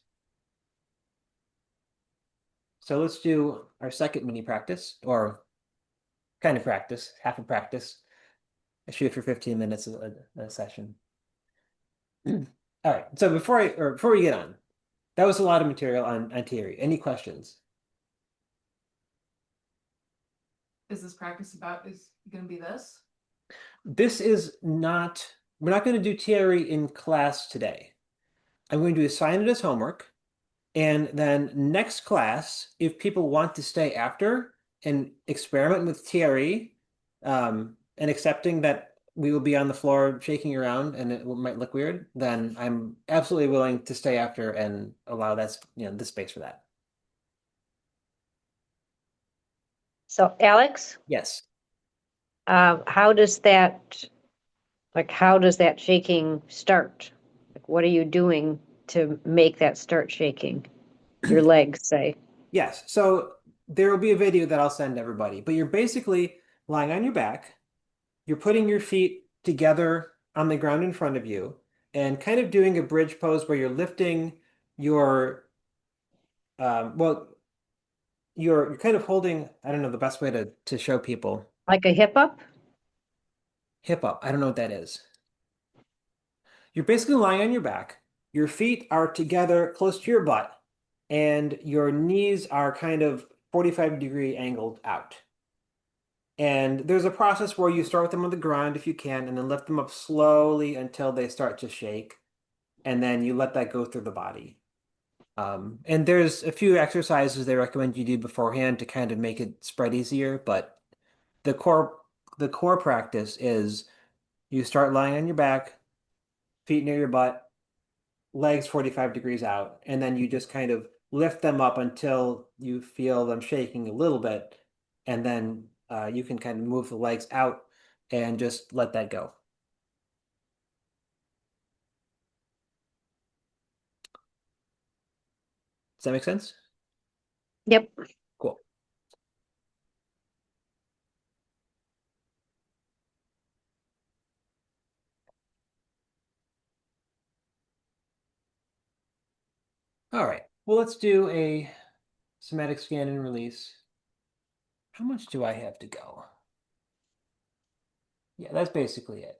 So let's do our second mini practice, or kind of practice, half a practice. I shoot for 15 minutes a session. All right. So before we get on, that was a lot of material on theory. Any questions? Is this practice about is gonna be this? This is not, we're not going to do theory in class today. I'm going to assign it as homework. And then next class, if people want to stay after and experiment with TRE, and accepting that we will be on the floor shaking around and it might look weird, then I'm absolutely willing to stay after and allow that, the space for that. So Alex, Yes. How does that shaking start? Like, what are you doing to make that start shaking? Your legs, say. Yes. So there will be a video that I'll send everybody, but you're basically lying on your back. You're putting your feet together on the ground in front of you and kind of doing a bridge pose where you're lifting your, well, you're kind of holding, I don't know the best way to show people. Like a hip up? Hip up. I don't know what that is. You're basically lying on your back. Your feet are together close to your butt, and your knees are kind of 45-degree angled out. And there's a process where you start with them on the ground if you can, and then lift them up slowly until they start to shake. And then you let that go through the body. And there's a few exercises they recommend you do beforehand to kind of make it spread easier, but the core the core practice is you start lying on your back, feet near your butt, legs 45 degrees out, and then you just kind of lift them up until you feel them shaking a little bit, and then you can kind of move the legs out and just let that go. Does that make sense? Yep. Cool. All right. Well, let's do a somatic scan and release. How much do I have to go? Yeah, that's basically it.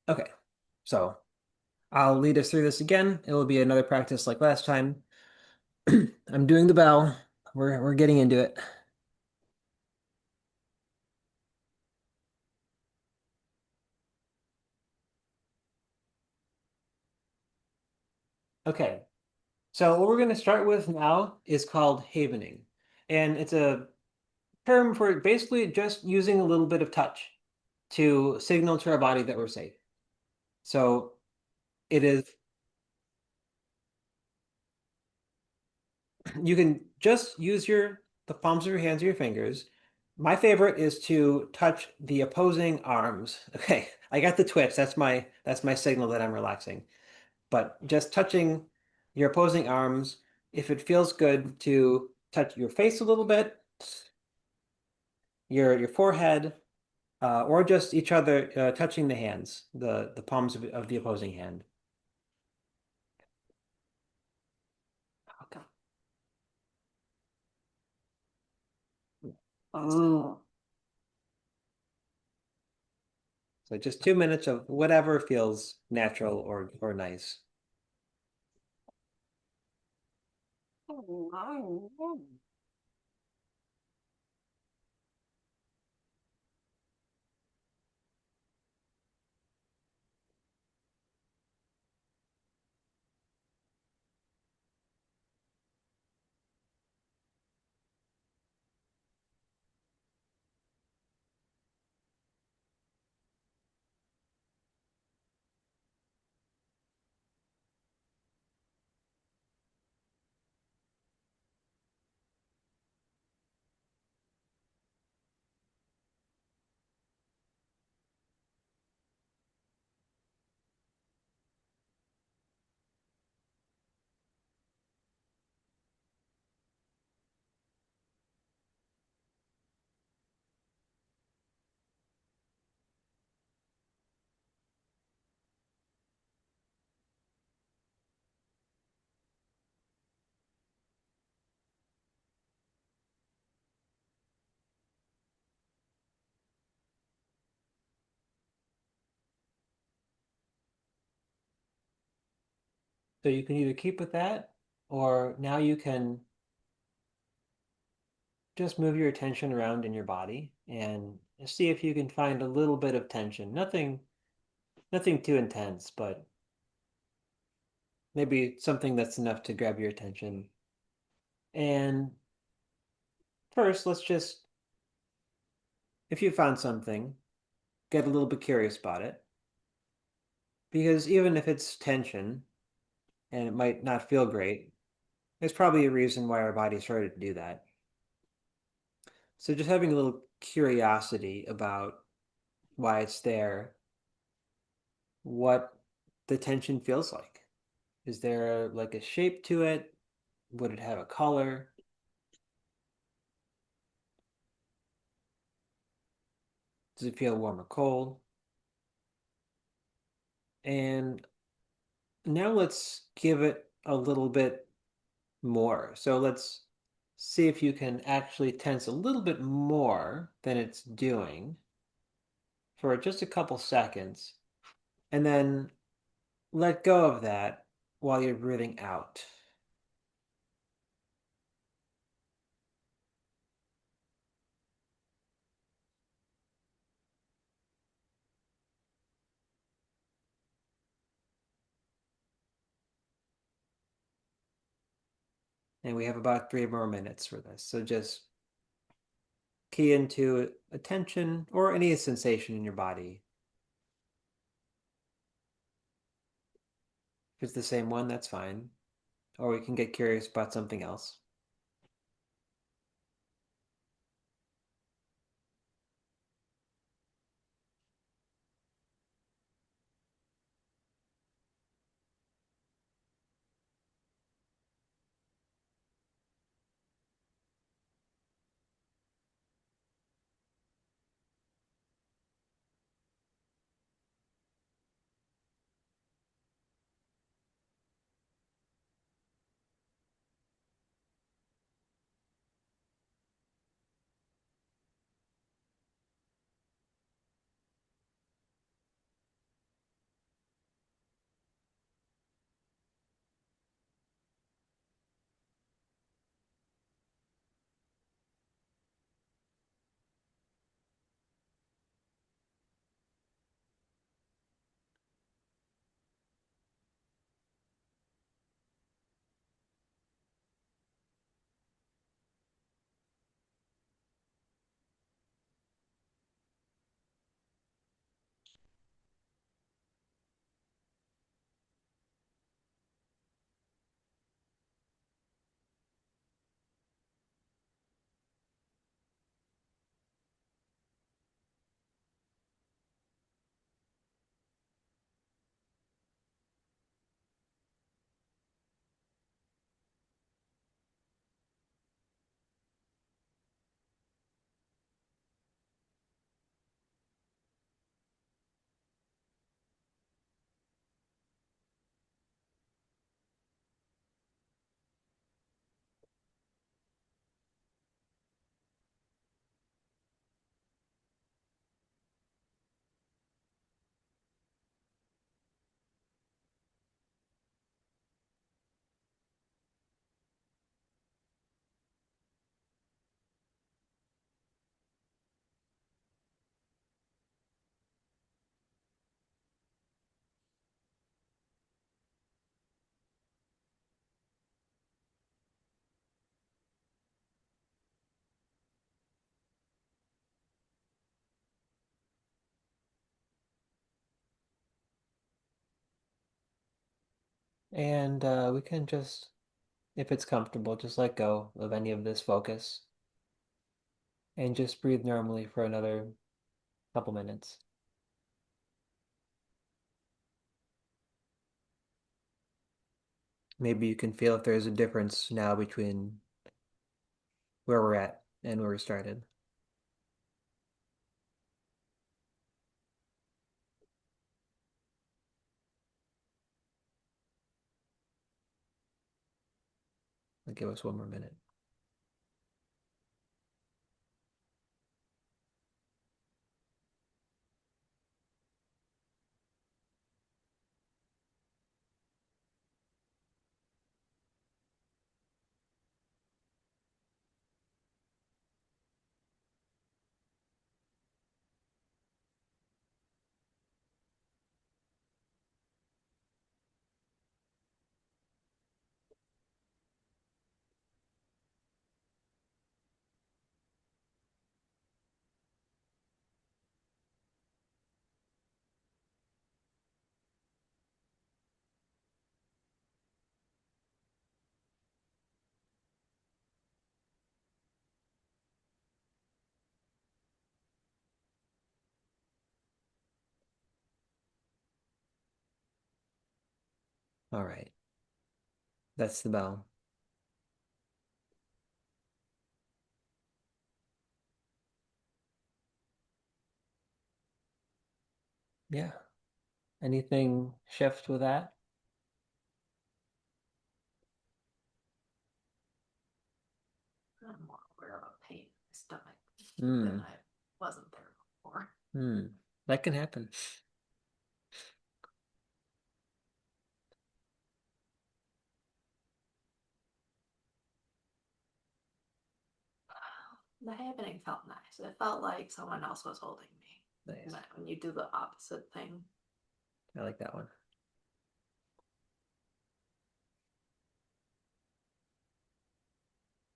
Okay, so I'll lead us through this again. It will be another practice like last time. I'm doing the bell. We're getting into it. Okay, so what we're going to start with now is called havening. And it's a term for basically just using a little bit of touch to signal to our body that we're safe. So it is, you can just use the palms of your hands or your fingers. My favorite is to touch the opposing arms. Okay, I got the twitch. That's my signal that I'm relaxing. But just touching your opposing arms, if it feels good to touch your face a little bit, your forehead, or just each other touching the hands, the palms of the opposing hand. Okay. Oh. So just 2 minutes of whatever feels natural or nice. So you can either keep with that, or now you can just move your attention around in your body and see if you can find a little bit of tension. Nothing too intense, but maybe something that's enough to grab your attention. And first, let's just, if you found something, get a little bit curious about it. Because even if it's tension and it might not feel great. There's probably a reason why our body started to do that. So just having a little curiosity about why it's there, what the tension feels like. Is there like a shape to it? Would it have a color? Does it feel warm or cold? And now let's give it a little bit more. So let's see if you can actually tense a little bit more than it's doing for just a couple seconds, and then let go of that while you're breathing out. And we have about 3 more minutes for this. So just key into attention or any sensation in your body. If it's the same one, that's fine. Or we can get curious about something else. And we can just, if it's comfortable, just let go of any of this focus and just breathe normally for another couple minutes. Maybe you can feel if there's a difference now between where we're at and where we started. I'll give us 1 more minute. All right. That's the bell. Yeah. Anything shift with that? I'm more aware of a pain in my stomach than Hmm. I wasn't there before. Hmm. That can happen. The happening felt nice. It felt like someone else was holding me. Nice. When you do the opposite thing. I like that one.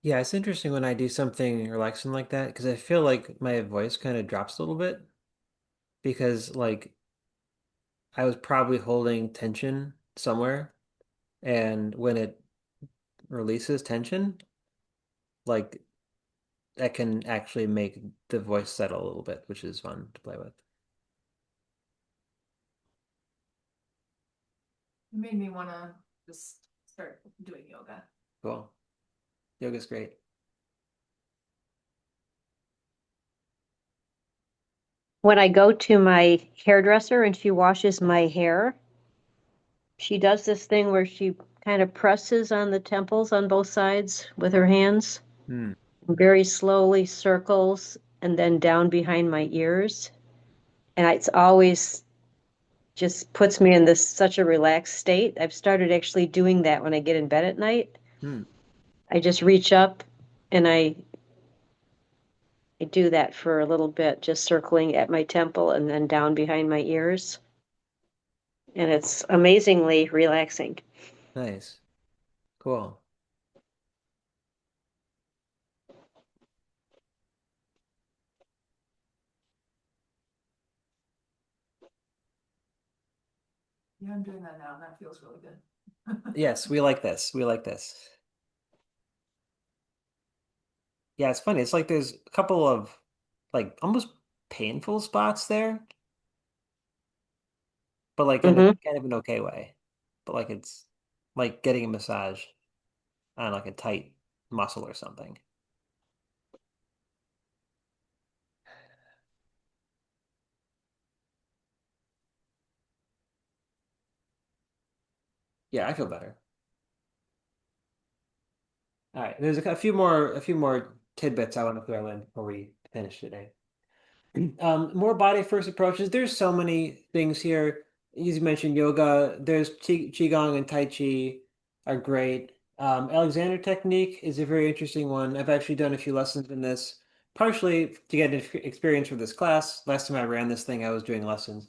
Yeah, it's interesting when I do something relaxing like that because I feel like my voice kind of drops a little bit because like I was probably holding tension somewhere, and when it releases tension, like that can actually make the voice settle a little bit, which is fun to play with. It made me want to just start doing yoga. Cool. Yoga's great. When I go to my hairdresser and she washes my hair, she does this thing where she kind of presses on the temples on both sides with her hands, Hmm. very slowly circles, and then down behind my ears. And it's always just puts me in this such a relaxed state. I've started actually doing that when I get in bed at night. Hmm. I just reach up and I do that for a little bit, just circling at my temple and then down behind my ears. And it's amazingly relaxing. Nice. Cool. Yeah, I'm doing that now, and that feels really good. Yes, we like this. We like this. Yeah, it's funny. It's like there's a couple of like almost painful spots there, but like in a Hmm. kind of an okay way. But like it's like getting a massage on like a tight muscle or something. Yeah, I feel better. All right, there's a few more tidbits I want to throw in before we finish today. More body first approaches. There's so many things here. You mentioned yoga. There's qigong and tai chi are great. Alexander technique is a very interesting one. I've actually done a few lessons in this, partially to get experience for this class. Last time I ran this thing, I was doing lessons.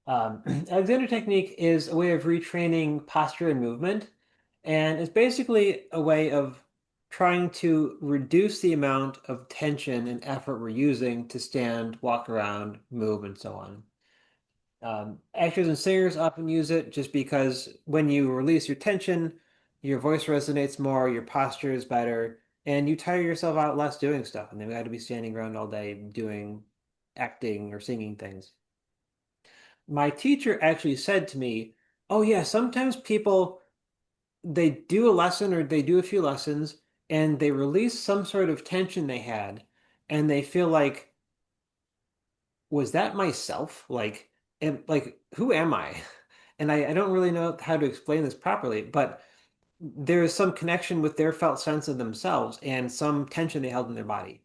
Alexander technique is a way of retraining posture and movement, and it's basically a way of trying to reduce the amount of tension and effort we're using to stand, walk around, move, and so on. Actors and singers often use it just because when you release your tension, your voice resonates more, your posture is better, and you tire yourself out less doing stuff. And then we had to be standing around all day doing acting or singing things. My teacher actually said to me, "Oh yeah, sometimes people they do a lesson or they do a few lessons and they release some sort of tension they had and they feel like, was that myself? Like who am I?" And I don't really know how to explain this properly, but there is some connection with their felt sense of themselves and some tension they held in their body.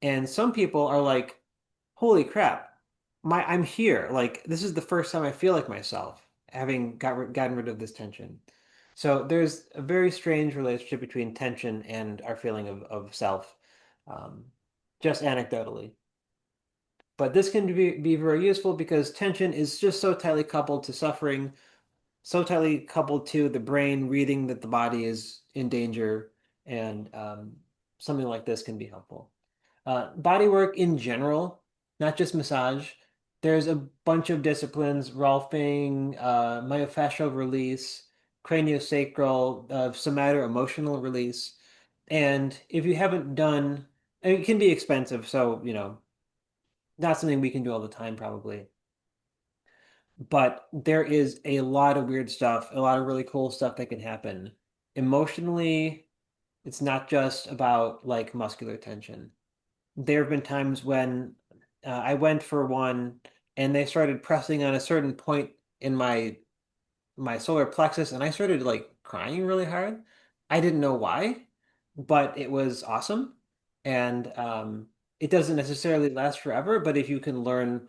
And some people are like, holy crap, I'm here. Like this is the first time I feel like myself, having gotten rid of this tension. So there's a very strange relationship between tension and our feeling of self, um, just anecdotally. But this can be very useful because tension is just so tightly coupled to suffering, so tightly coupled to the brain reading that the body is in danger, and something like this can be helpful. Body work in general, not just massage. There's a bunch of disciplines, Rolfing, myofascial release, craniosacral, somatoemotional release. And if you haven't done, it can be expensive, so, not something we can do all the time, probably. but there is a lot of weird stuff, a lot of really cool stuff that can happen. Emotionally, it's not just about like muscular tension. There have been times when I went for one and they started pressing on a certain point in my solar plexus and I started like crying really hard. I didn't know why, but it was awesome. And it doesn't necessarily last forever, but if you can learn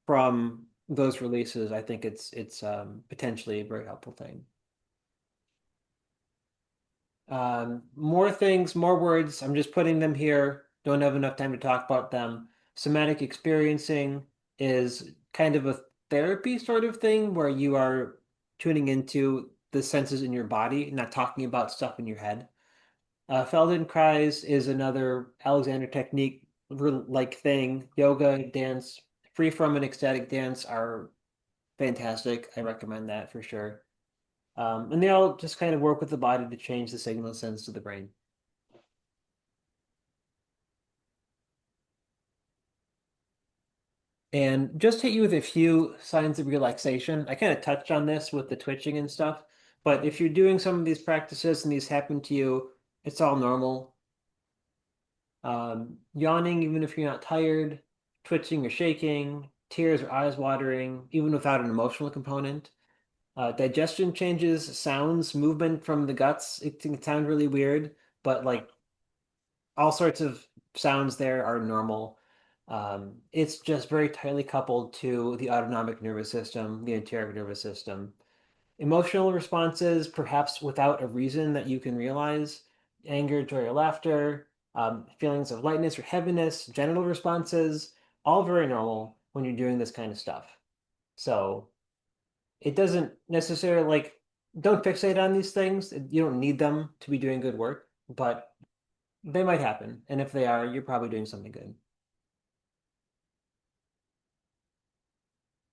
from those releases, I think it's potentially a very helpful thing. More things, more words. I'm just putting them here. Don't have enough time to talk about them. Somatic experiencing is kind of a therapy sort of thing where you are tuning into the senses in your body, not talking about stuff in your head. Feldenkrais is another Alexander technique like thing. Yoga, dance, free from and ecstatic dance are fantastic. I recommend that for sure. And they all just kind of work with the body to change the signal sends to the brain. And just hit you with a few signs of relaxation. I kind of touched on this with the twitching and stuff, but if you're doing some of these practices and these happen to you, it's all normal. Yawning, even if you're not tired, twitching or shaking, tears or eyes watering, even without an emotional component. Digestion changes, sounds, movement from the guts. It can sound really weird, but like all sorts of sounds there are normal. It's just very tightly coupled to the autonomic nervous system, the enteric nervous system. Emotional responses, perhaps without a reason that you can realize, anger, joy, or laughter, feelings of lightness or heaviness, genital responses, all very normal when you're doing this kind of stuff. So it doesn't necessarily like, don't fixate on these things. You don't need them to be doing good work, but they might happen. And if they are, you're probably doing something good.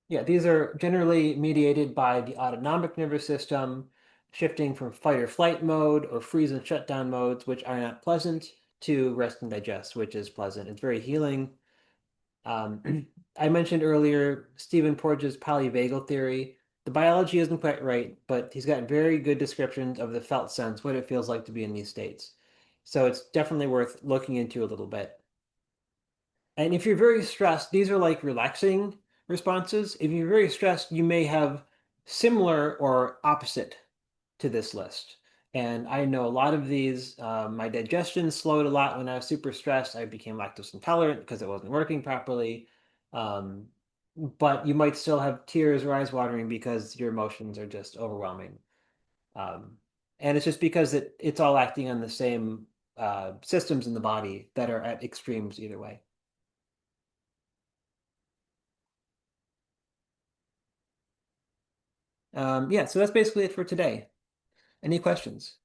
Yeah, these are generally mediated by the autonomic nervous system, shifting from fight or flight mode or freeze and shutdown modes, which are not pleasant, to rest and digest, which is pleasant. It's very healing. I mentioned earlier Stephen Porges' polyvagal theory. The biology isn't quite right, but he's got very good descriptions of the felt sense, what it feels like to be in these states. So it's definitely worth looking into a little bit. And if you're very stressed, these are like relaxing responses. If you're very stressed, you may have similar or opposite to this list. And I know a lot of these. My digestion slowed a lot when I was super stressed. I became lactose intolerant because it wasn't working properly. Um, but you might still have tears or eyes watering because your emotions are just overwhelming. Um, and it's just because it's all acting on the same systems in the body that are at extremes either way. Yeah, so that's basically it for today. Any questions?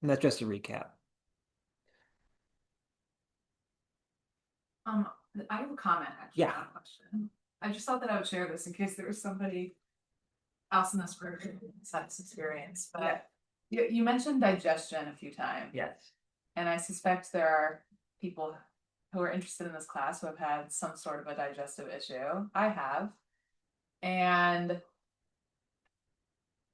And that's just a recap. Um, I have a comment actually, Yeah. not a question. I just thought that I would share this in case there was somebody else in this group who had this experience, but you mentioned digestion a few times. Yes. And I suspect there are people who are interested in this class who have had some sort of a digestive issue. I have. And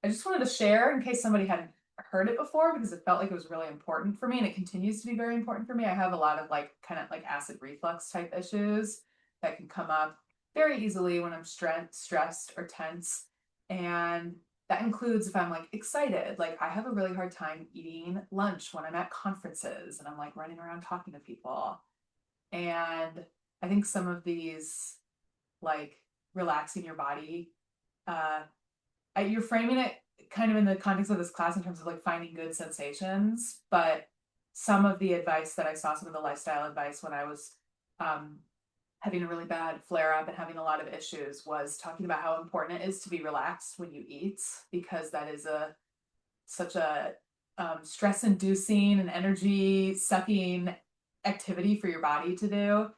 I just wanted to share in case somebody hadn't heard it before because it felt like it was really important for me and it continues to be very important for me. I have a lot of like kind of like acid reflux type issues that can come up very easily when I'm stressed or tense. And that includes if I'm like excited, like I have a really hard time eating lunch when I'm at conferences and I'm like running around talking to people. And I think some of these like relaxing your body, uh, you're framing it kind of in the context of this class in terms of like finding good sensations, but some of the advice that I saw, some of the lifestyle advice when I was having a really bad flare up and having a lot of issues was talking about how important it is to be relaxed when you eat because that is such a stress inducing and energy sucking activity for your body to do.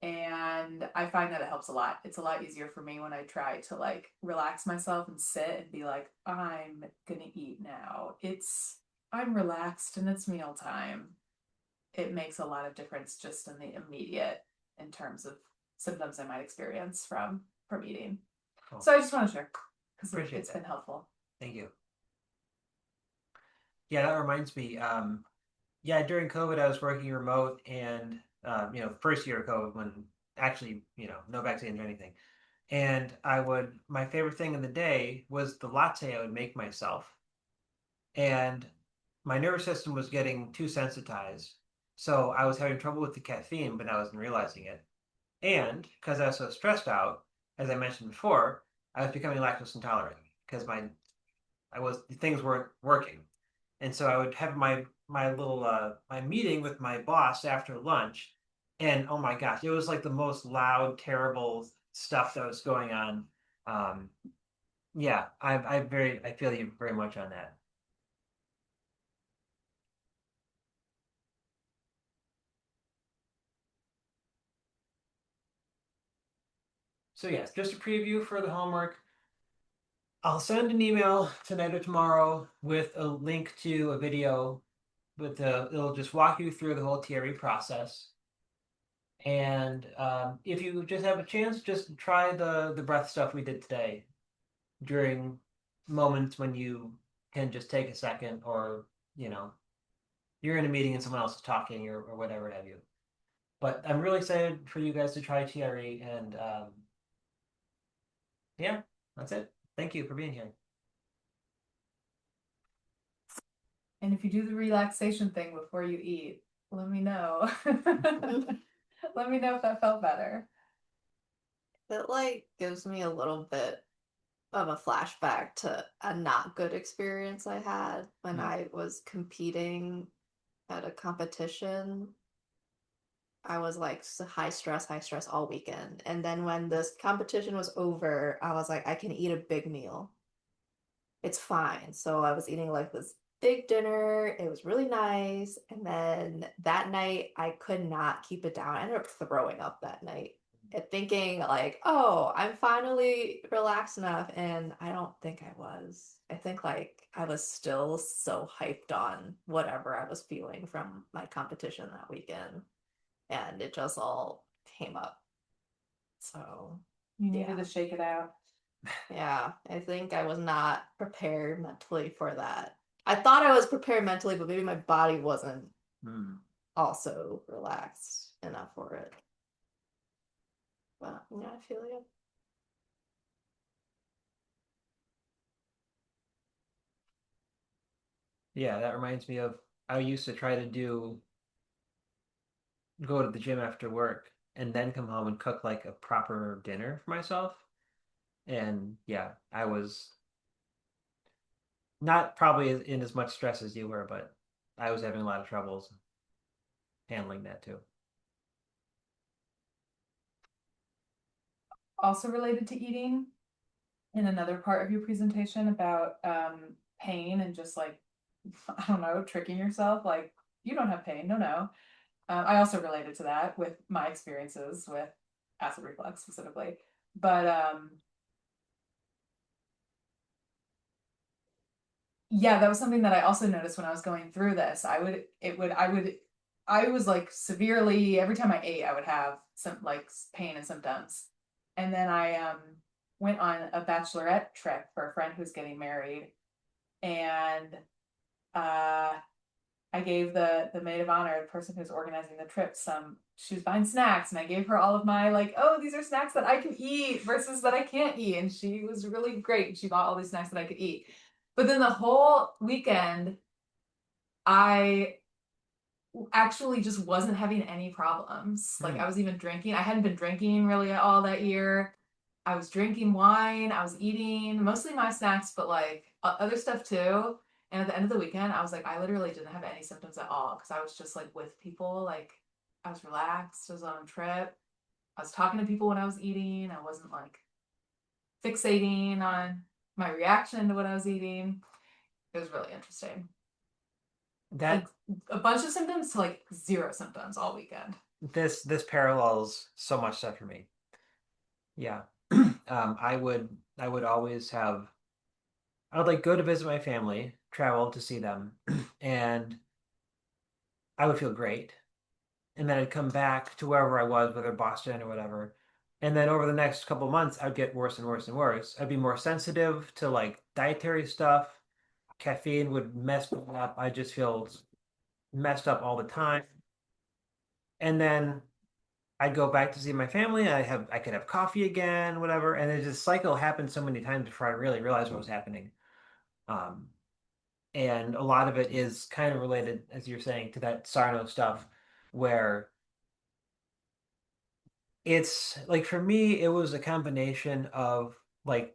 And I find that it helps a lot. It's a lot easier for me when I try to like relax myself and sit and be like, I'm gonna eat now. I'm relaxed and it's mealtime, it makes a lot of difference just in the immediate in terms of symptoms I might experience from eating. Cool. So I just want to share because Appreciate it's that. been helpful. Thank you. Yeah, that reminds me. Yeah, during COVID, I was working remote, and first year of COVID, when actually, no vaccines or anything. And my favorite thing in the day was the latte I would make myself. And my nervous system was getting too sensitized. So I was having trouble with the caffeine, but I wasn't realizing it. And because I was so stressed out, as I mentioned before, I was becoming lactose intolerant because things weren't working. And so I would have my little my meeting with my boss after lunch, and oh my gosh, it was like the most loud, terrible stuff that was going on. Um, yeah, I feel you very much on that. So yes, just a preview for the homework. I'll send an email tonight or tomorrow with a link to a video it'll just walk you through the whole TRE process. And if you just have a chance, just try the breath stuff we did today during moments when you can just take a second, or you know you're in a meeting and someone else is talking, or whatever have you. But I'm really excited for you guys to try TRE, and yeah, that's it. Thank you for being here. And if you do the relaxation thing before you eat, let me know. Let me know if that felt better. It like gives me a little bit of a flashback to a not good experience I had when I was competing at a competition. I was like high stress all weekend. And then when this competition was over, I was like, I can eat a big meal. It's fine. So I was eating like this big dinner. It was really nice. And then that night, I could not keep it down. I ended up throwing up that night and thinking, like, oh, I'm finally relaxed enough. And I don't think I was. I think like I was still so hyped on whatever I was feeling from my competition that weekend. And it just all came up. So, You needed yeah. to shake it out. Yeah, I think I was not prepared mentally for that. I thought I was prepared mentally, but maybe my body wasn't also relaxed enough for it. But yeah, I feel you. Yeah, that reminds me of I used to try to go to the gym after work and then come home and cook like a proper dinner for myself. And yeah, I was not probably in as much stress as you were, but I was having a lot of troubles handling that too. Also related to eating, in another part of your presentation about pain and just like, I don't know, tricking yourself, like you don't have pain, no. I also related to that with my experiences with acid reflux specifically. But yeah, that was something that I also noticed when I was going through this. I was like severely, every time I ate, I would have some like pain and symptoms. And then I went on a bachelorette trip for a friend who's getting married. And uh, I gave the maid of honor, the person who's organizing the trip, she was buying snacks, and I gave her all of my like, oh, these are snacks that I can eat versus that I can't eat. And she was really great. She bought all these snacks that I could eat. But then the whole weekend, I actually just wasn't having any problems. Like I was even drinking. I hadn't been drinking really at all that year. I was drinking wine. I was eating mostly my snacks, but like other stuff too. And at the end of the weekend, I was like, I literally didn't have any symptoms at all because I was just like with people. Like I was relaxed. I was on a trip. I was talking to people when I was eating. I wasn't like fixating on my reaction to what I was eating. It was really interesting. That Like a bunch of symptoms to like zero symptoms all weekend. this parallels so much stuff for me. Yeah. I would always have I would like go to visit my family, travel to see them, and I would feel great. And then I'd come back to wherever I was, whether Boston or whatever. And then over the next couple of months, I'd get worse and worse and worse. I'd be more sensitive to like dietary stuff. Caffeine would mess me up. I just feel messed up all the time. And then I'd go back to see my family. I could have coffee again, whatever. And it just cycle happened so many times before I really realized what was happening. Um, and a lot of it is kind of related, as you're saying, to that Sarno stuff, where it's like for me, it was a combination of like,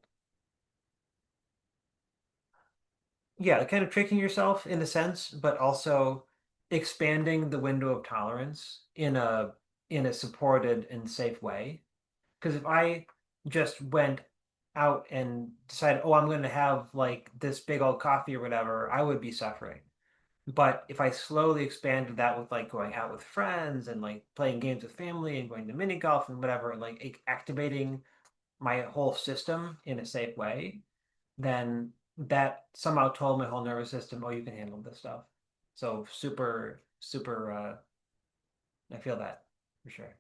yeah, kind of tricking yourself in a sense, but also expanding the window of tolerance in a supported and safe way. Because if I just went out and decided, oh, I'm going to have like this big old coffee or whatever, I would be suffering. But if I slowly expanded that with like going out with friends and like playing games with family and going to mini golf and whatever, and like activating my whole system in a safe way, then that somehow told my whole nervous system, oh, you can handle this stuff. So super, super, I feel that for sure.